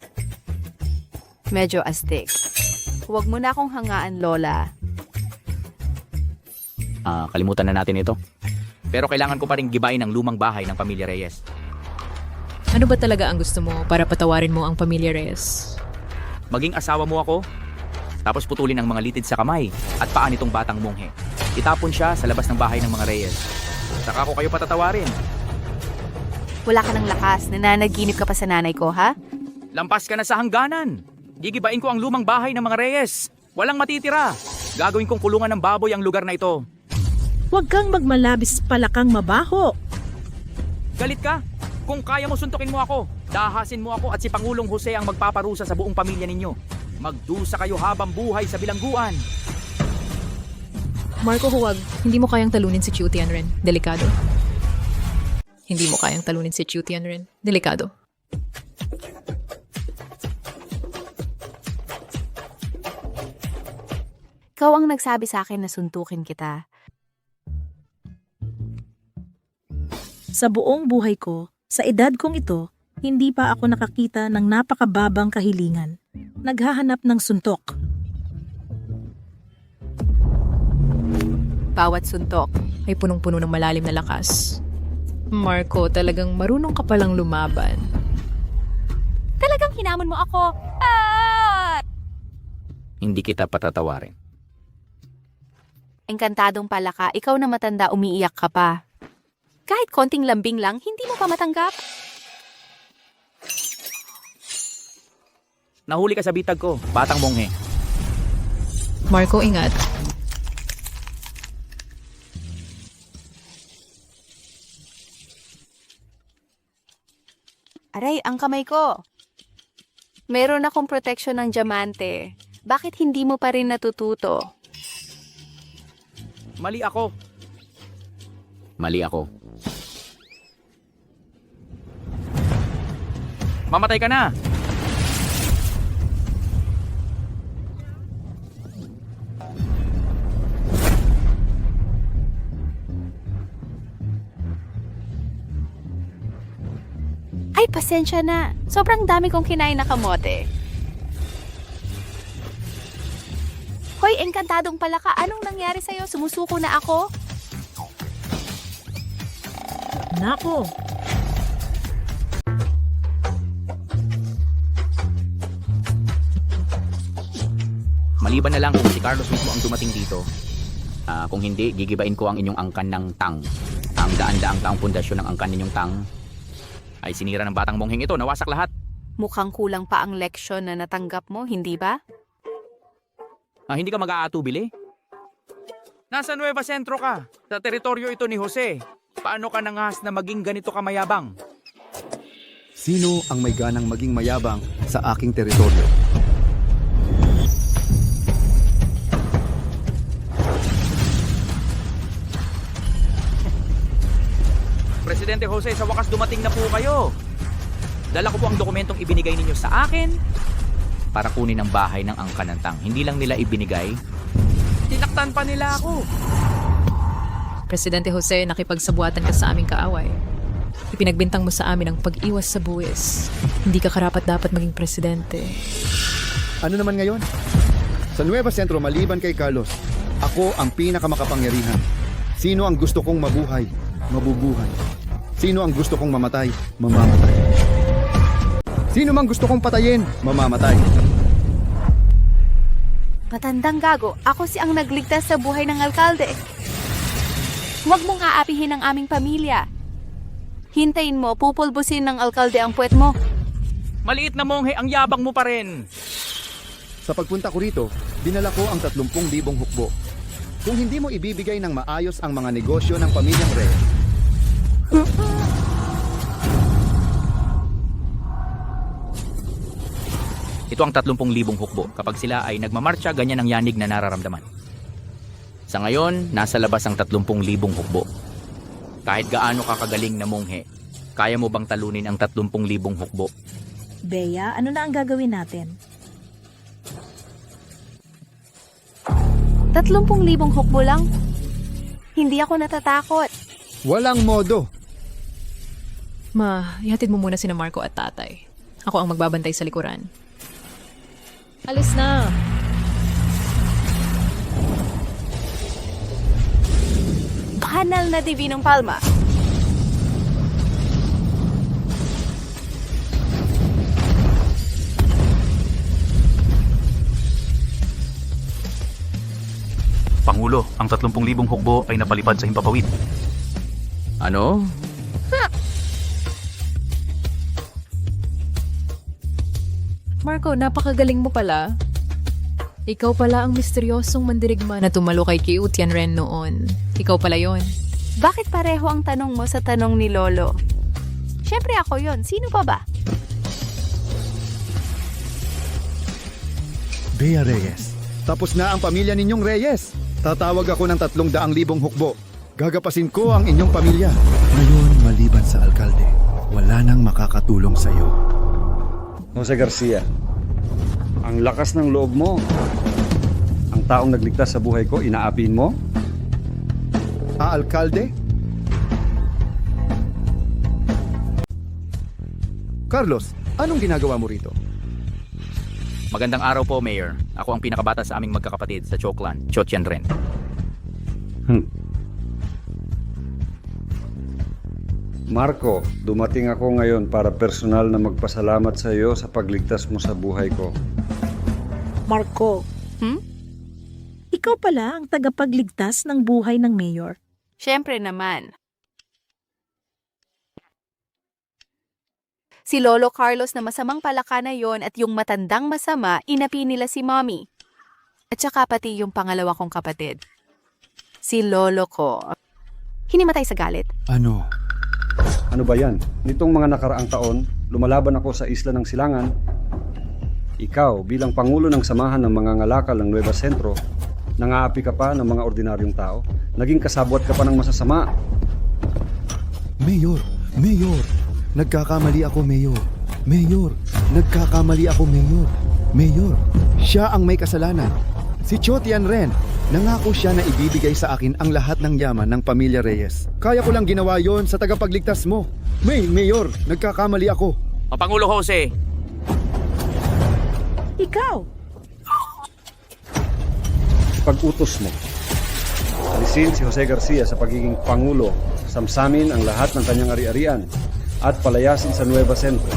Medyo astig. Huwag mo na akong hangaan, Lola. Kalimutan na natin ito. Pero kailangan ko pa rin gibain ang lumang bahay ng pamilya Reyes. Ano ba talaga ang gusto mo para patawarin mo ang pamilya Reyes? Maging asawa mo ako, tapos putulin ang mga litid sa kamay at paa nitong batang monghe. Itapon siya sa labas ng bahay ng mga Reyes. Saka ko kayo patatawarin. Wala ka ng lakas. Nananaginip ka pa sa nanay ko, ha? Lampas ka na sa hangganan. Gigibain ko ang lumang bahay ng mga Reyes. Walang matitira. Gagawin kong kulungan ng baboy ang lugar na ito. Huwag kang magmalabis palakang mabaho. Galit ka? Kung kaya mo, suntukin mo ako. Dahasin mo ako at si Pangulong Jose ang magpaparusa sa buong pamilya ninyo. Magdusa kayo habang buhay sa bilangguan. Marco, huwag. Hindi mo kayang talunin si Chiu Tianren. Delikado. Hindi mo kayang talunin si Chiu Tianren. Delikado. Ikaw ang nagsabi sa akin na suntukin kita. Sa buong buhay ko, sa edad kong ito, hindi pa ako nakakita ng napakababang kahilingan. Naghahanap ng suntok. Bawat suntok ay punong-puno ng malalim na lakas. Marco, talagang marunong ka palang lumaban. Talagang hinamon mo ako. Hindi kita patatawarin. Engkantadong pala ka, ikaw na matanda umiiyak ka pa. Kahit konting lambing lang, hindi mo pa matanggap. Nahuli ka sa bitag ko, batang monghe. Marco, ingat. Aray, ang kamay ko. Meron akong protection ng diamante. Bakit hindi mo pa rin natututo? Mali ako. Mali ako. Mamatay ka na! Ay, pasensya na. Sobrang dami kong kinain na kamote. Hoy, engkantadong pala ka. Anong nangyari sa'yo? Sumusuko na ako? Nako, Maliban na lang kung si Carlos mismo ang dumating dito. Kung hindi, gigibain ko ang inyong angkan ng tang. Ang daan-daang taong pundasyon ng angkan ninyong tang ay sinira ng batang mongheng ito. Nawasak lahat. Mukhang kulang pa ang leksyon na natanggap mo, hindi ba? Hindi ka mag-aatubili? Nasa Nueva Centro ka. Sa teritoryo ito ni Jose. Paano ka nangahas na maging ganito ka mayabang? Sino ang may ganang maging mayabang sa aking teritoryo? Presidente Jose, sa wakas dumating na po kayo. Dala ko po ang dokumentong ibinigay ninyo sa akin para kunin ang bahay ng angkan ng tang. Hindi lang nila ibinigay, tinaktan pa nila ako. Presidente Jose, nakipagsabuatan ka sa aming kaaway. Ipinagbintang mo sa amin ang pag-iwas sa buwis. Hindi ka karapat-dapat maging presidente. Ano naman ngayon? Sa Nueva Centro, maliban kay Carlos, ako ang pinakamakapangyarihan. Sino ang gusto kong mabuhay? Mabubuhay. Sino ang gusto kong mamatay? Mamamatay. Sino mang gusto kong patayin? Mamamatay. Matandang gago, ako si ang nagligtas sa buhay ng alkalde. Huwag mong aapihin ang aming pamilya. Hintayin mo, pupulbusin ng alkalde ang puwet mo. Maliit na monghe, ang yabang mo pa rin. Sa pagpunta ko rito, dinala ko ang 30,000 hukbo. Kung hindi mo ibibigay ng maayos ang mga negosyo ng pamilyang Reyes, ito ang 30,000 hukbo. Kapag sila ay nagmamarcha, ganyan ang yanig na nararamdaman. Sa ngayon, nasa labas ang 30,000 hukbo. Kahit gaano ka kagaling na monghe, kaya mo bang talunin ang 30,000 hukbo? Bea, ano na ang gagawin natin? 30,000 hukbo lang? Hindi ako natatakot. walang modo. Ma, ihatid mo muna sina Marco at tatay. Ako ang magbabantay sa likuran. Alis na! Banal na Divinong Palma. Pangulo, ang 30,000 hukbo ay napalipad sa himpapawid. Ano? Marco, napakagaling mo pala. Ikaw pala ang misteryosong mandirigma na tumalo kay Kiu Tianren noon. Ikaw pala yon. Bakit pareho ang tanong mo sa tanong ni Lolo? Siyempre ako yon. Sino pa ba? Bea Reyes, tapos na ang pamilya ninyong Reyes. Tatawag ako ng 300,000 hukbo. Gagapasin ko ang inyong pamilya. Ngayon, maliban sa alkalde, wala nang makakatulong sa iyo. Jose Garcia, ang lakas ng loob mo. Ang taong nagligtas sa buhay ko, inaapin mo? Alkalde? Carlos, anong ginagawa mo rito? Magandang araw po, Mayor. Ako ang pinakabata sa aming magkakapatid sa Choklan, Cho Tianren. Marco, dumating ako ngayon para personal na magpasalamat sa iyo sa pagligtas mo sa buhay ko. Marco, ikaw pala ang tagapagligtas ng buhay ng mayor. Siyempre naman. Si Lolo Carlos na masamang palaka na yon at yung matandang masama, inapi nila si Mommy. At saka pati yung pangalawa kong kapatid. Si Lolo ko. Hinimatay sa galit. Ano? Ano ba yan? Nitong mga nakaraang taon, lumalaban ako sa isla ng Silangan. Ikaw, bilang Pangulo ng Samahan ng mga Ngalakal ng Nueva Centro, nangaapi ka pa ng mga ordinaryong tao, naging kasabwat ka pa ng masasama. Mayor! Mayor! Nagkakamali ako, Mayor. Mayor! Nagkakamali ako, Mayor. Mayor! Siya ang may kasalanan. Si Cho Tianren. Nangako siya na ibibigay sa akin ang lahat ng yaman ng pamilya Reyes. Kaya ko lang ginawa yon sa tagapagligtas mo. Mayor! Nagkakamali ako. Pangulo Jose! Ikaw! Pag-utos mo, alisin si Jose Garcia sa pagiging Pangulo, samsamin ang lahat ng kanyang ari-arian, at palayasin sa Nueva Centro.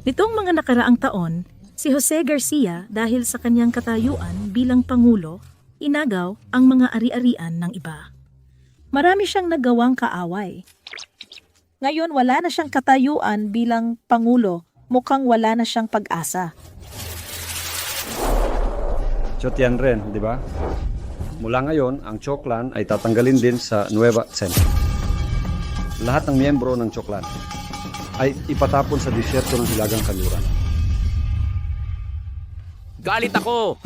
Nitong mga nakaraang taon, si Jose Garcia dahil sa kanyang katayuan bilang Pangulo, inagaw ang mga ari-arian ng iba. Marami siyang nagawang kaaway. Ngayon wala na siyang katayuan bilang Pangulo, mukhang wala na siyang pag-asa. Cho Tianren, di ba? Mula ngayon, ang Choclan ay tatanggalin din sa Nueva Centro. Lahat ng miyembro ng Choclan ay ipatapon sa disyerto ng Hilagang Kanluran. Galit ako!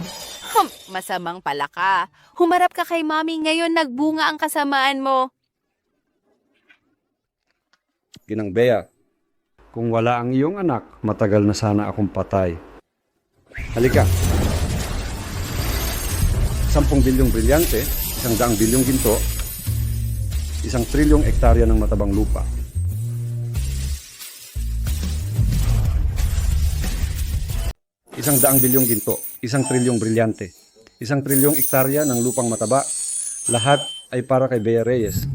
Masamang palaka. Humarap ka kay Mommy, ngayon nagbunga ang kasamaan mo. Ginang Bea, kung wala ang iyong anak, matagal na sana akong patay. Halika. 10 bilyong brilyante, 100 bilyong ginto, 1 trilyong ektarya ng matabang lupa. Isang 100 bilyong ginto, 1 trilyong brilyante, 1 trilyong ektarya ng lupang mataba, lahat ay para kay Bea Reyes.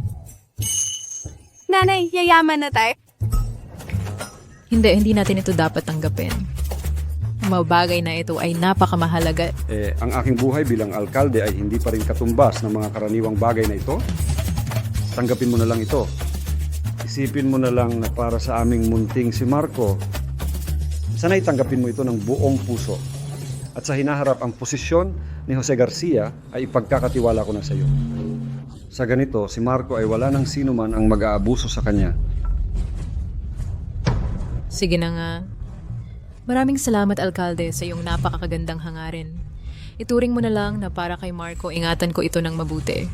Nanay, yayaman na tayo. Hindi natin ito dapat tanggapin. Ang mga bagay na ito ay napakamahalaga. Ang aking buhay bilang alkalde ay hindi pa rin katumbas ng mga karaniwang bagay na ito. Tanggapin mo na lang ito. Isipin mo na lang na para sa aming munting si Marco, sana'y tanggapin mo ito ng buong puso. At sa hinaharap ang posisyon ni Jose Garcia ay ipagkakatiwala ko na sa iyo. Sa ganito, si Marco ay wala ng sino man ang mag-aabuso sa kanya. Sige na nga. Maraming salamat, Alkalde, sa iyong napakakagandang hangarin. Ituring mo na lang na para kay Marco, ingatan ko ito ng mabuti.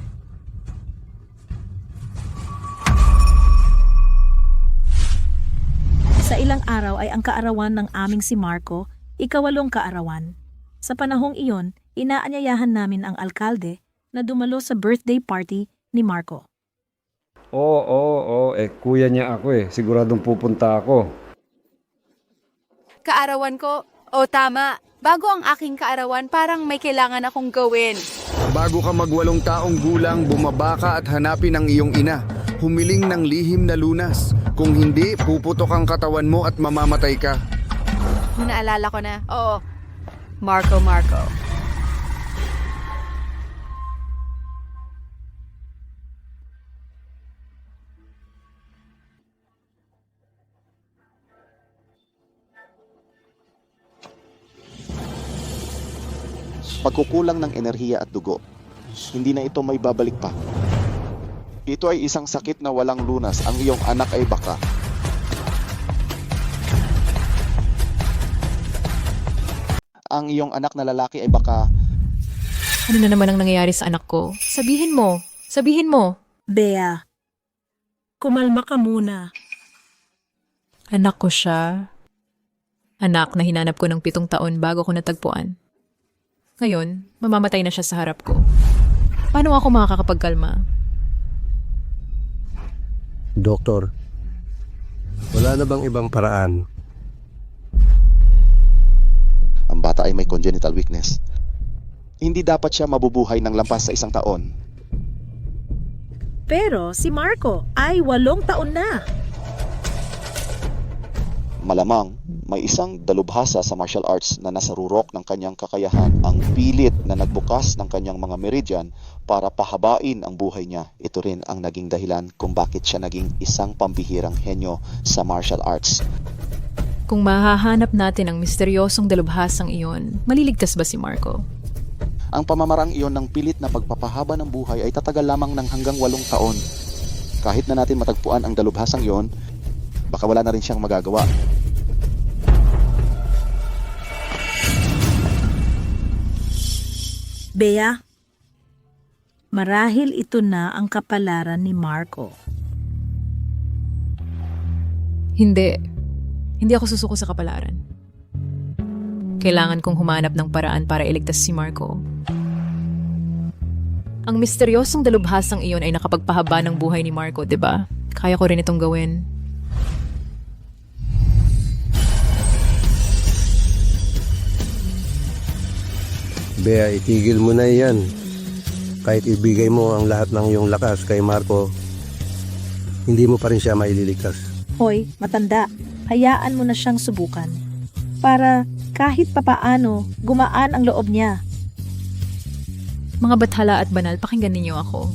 Sa ilang araw ay ang kaarawan ng aming si Marco, ika-8 kaarawan. Sa panahong iyon, inaanyayahan namin ang alkalde na dumalo sa birthday party ni Marco. Kuya niya ako Siguradong pupunta ako. Kaarawan ko, tama. Bago ang aking kaarawan, parang may kailangan akong gawin. Bago ka mag-8 taong gulang, bumaba ka at hanapin ang iyong ina. Humiling ng lihim na lunas. Kung hindi, puputok ang katawan mo at mamamatay ka. Naalala ko na. Oo. Marco. Pagkukulang ng enerhiya at dugo, hindi na ito may babalik pa. Ito ay isang sakit na walang lunas. Ang iyong anak ay baka. Ang iyong anak na lalaki ay baka. Ano na naman ang nangyayari sa anak ko? Sabihin mo. Bea, kumalma ka muna. Anak ko siya. Anak na hinanap ko ng 7 taon bago ko natagpuan. Ngayon, mamamatay na siya sa harap ko. Paano ako makakapagkalma? Doktor, wala na bang ibang paraan? Ang bata ay may congenital weakness. Hindi dapat siya mabubuhay ng lampas sa 1 taon. Pero si Marco ay 8 taon na. Malamang, may isang dalubhasa sa martial arts na nasa rurok ng kanyang kakayahan ang pilit na nagbukas ng kanyang mga meridian para pahabain ang buhay niya. Ito rin ang naging dahilan kung bakit siya naging isang pambihirang henyo sa martial arts. Kung mahahanap natin ang misteryosong dalubhasang iyon, maliligtas ba si Marco? Ang pamamarang iyon ng pilit na pagpapahaba ng buhay ay tatagal lamang ng hanggang 8 taon. Kahit na natin matagpuan ang dalubhasang iyon, baka wala na rin siyang magagawa. Bea, marahil ito na ang kapalaran ni Marco. Hindi. Hindi ako susuko sa kapalaran. Kailangan kong humanap ng paraan para iligtas si Marco. Ang misteryosong dalubhasang iyon ay nakapagpahaba ng buhay ni Marco, 'di ba? Kaya ko rin itong gawin. Bea, itigil mo na yan. Kahit ibigay mo ang lahat ng iyong lakas kay Marco, hindi mo pa rin siya maililigtas. Hoy, matanda, hayaan mo na siyang subukan. Para kahit papaano, gumaan ang loob niya. Mga bathala at banal, pakinggan ninyo ako.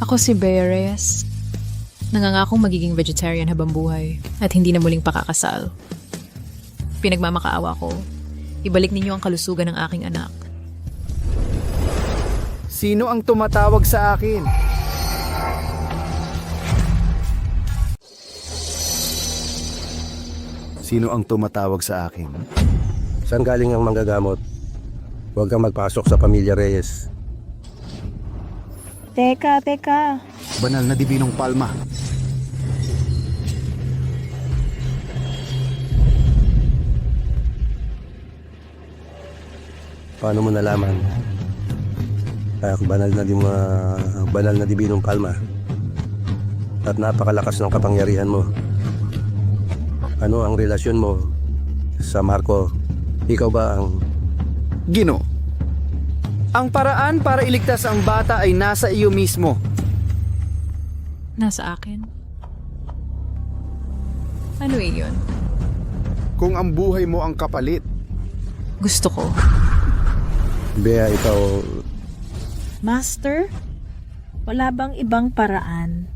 Ako si Bea Reyes. Nangangakong magiging vegetarian habang buhay at hindi na muling pakakasal. Pinagmamakaawa ko. Ibalik ninyo ang kalusugan ng aking anak. Sino ang tumatawag sa akin? Sino ang tumatawag sa akin? Saan galing ang manggagamot? Huwag kang magpasok sa pamilya Reyes. Teka. Banal na Dibinong Palma. Paano mo nalaman? Banal na Dibinong Palma. At napakalakas ng kapangyarihan mo. Ano ang relasyon mo sa Marco? Ikaw ba ang... Gino, ang paraan para iligtas ang bata ay nasa iyo mismo. Nasa akin? Ano iyon? Kung ang buhay mo ang kapalit. Gusto ko. Bea, ikaw... Master, wala bang ibang paraan?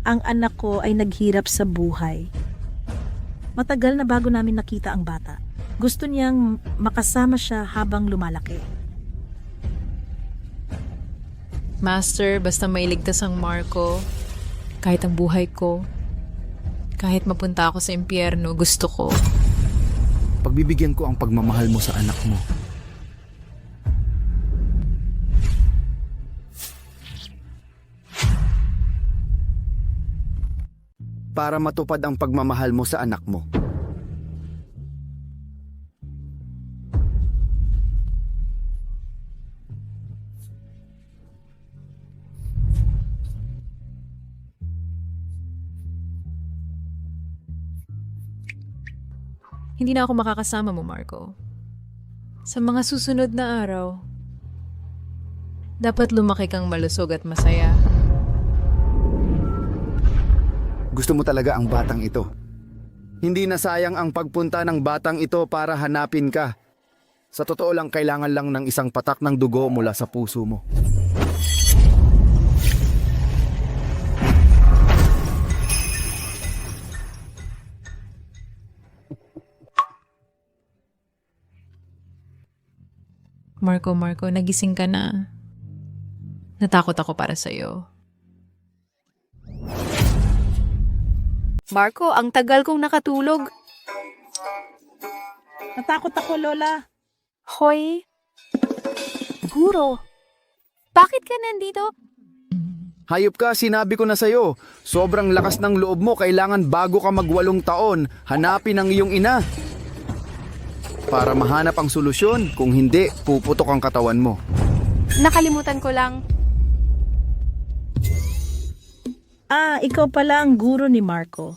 Ang anak ko ay naghirap sa buhay. Matagal na bago namin nakita ang bata. Gusto niyang makasama siya habang lumalaki. Master, basta mailigtas ang Marco, kahit ang buhay ko, kahit mapunta ako sa impyerno, gusto ko. Pagbibigyan ko ang pagmamahal mo sa anak mo. Para matupad ang pagmamahal mo sa anak mo. Hindi na ako makakasama mo, Marco. Sa mga susunod na araw, dapat lumaki kang malusog at masaya. Gusto mo talaga ang batang ito. Hindi na sayang ang pagpunta ng batang ito para hanapin ka. Sa totoo lang, kailangan lang ng isang patak ng dugo mula sa puso mo. Marco, nagising ka na. Natakot ako para sa'yo. Marco, ang tagal kong nakatulog. Natakot ako, Lola. Hoy, Guro, bakit ka nandito? Hayop ka, sinabi ko na sa'yo. Sobrang lakas ng loob mo, kailangan bago ka mag-8 taon, hanapin ang iyong ina. Para mahanap ang solusyon, kung hindi, puputok ang katawan mo. Nakalimutan ko lang. Ikaw pala ang guro ni Marco.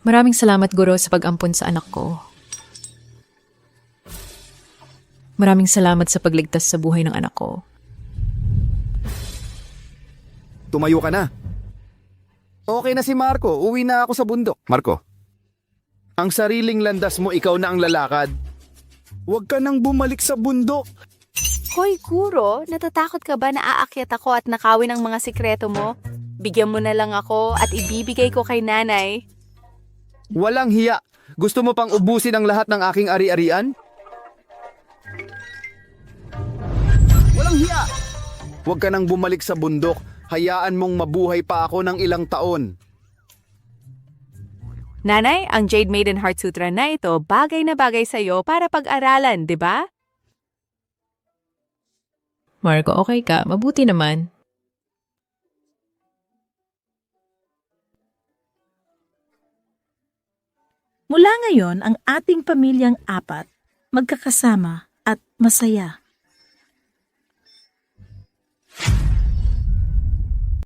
Maraming salamat, Guro, sa pag-ampon sa anak ko. Maraming salamat sa pagligtas sa buhay ng anak ko. Tumayo ka na. Okay na si Marco. Uwi na ako sa bundok. Marco, ang sariling landas mo, ikaw na ang lalakad. Huwag ka nang bumalik sa bundok. Hoy, Kuro, natatakot ka ba na aakyat ako at nakawin ang mga sikreto mo? Bigyan mo na lang ako at ibibigay ko kay nanay. Walang hiya. Gusto mo pang ubusin ang lahat ng aking ari-arian? Walang hiya! Huwag ka nang bumalik sa bundok. Hayaan mong mabuhay pa ako ng ilang taon. Nanay, ang Jade Maiden Heart Sutra na ito bagay na bagay sa'yo para pag-aralan, di ba? Marco, okay ka? Mabuti naman. Mula ngayon, ang ating pamilyang apat magkakasama at masaya.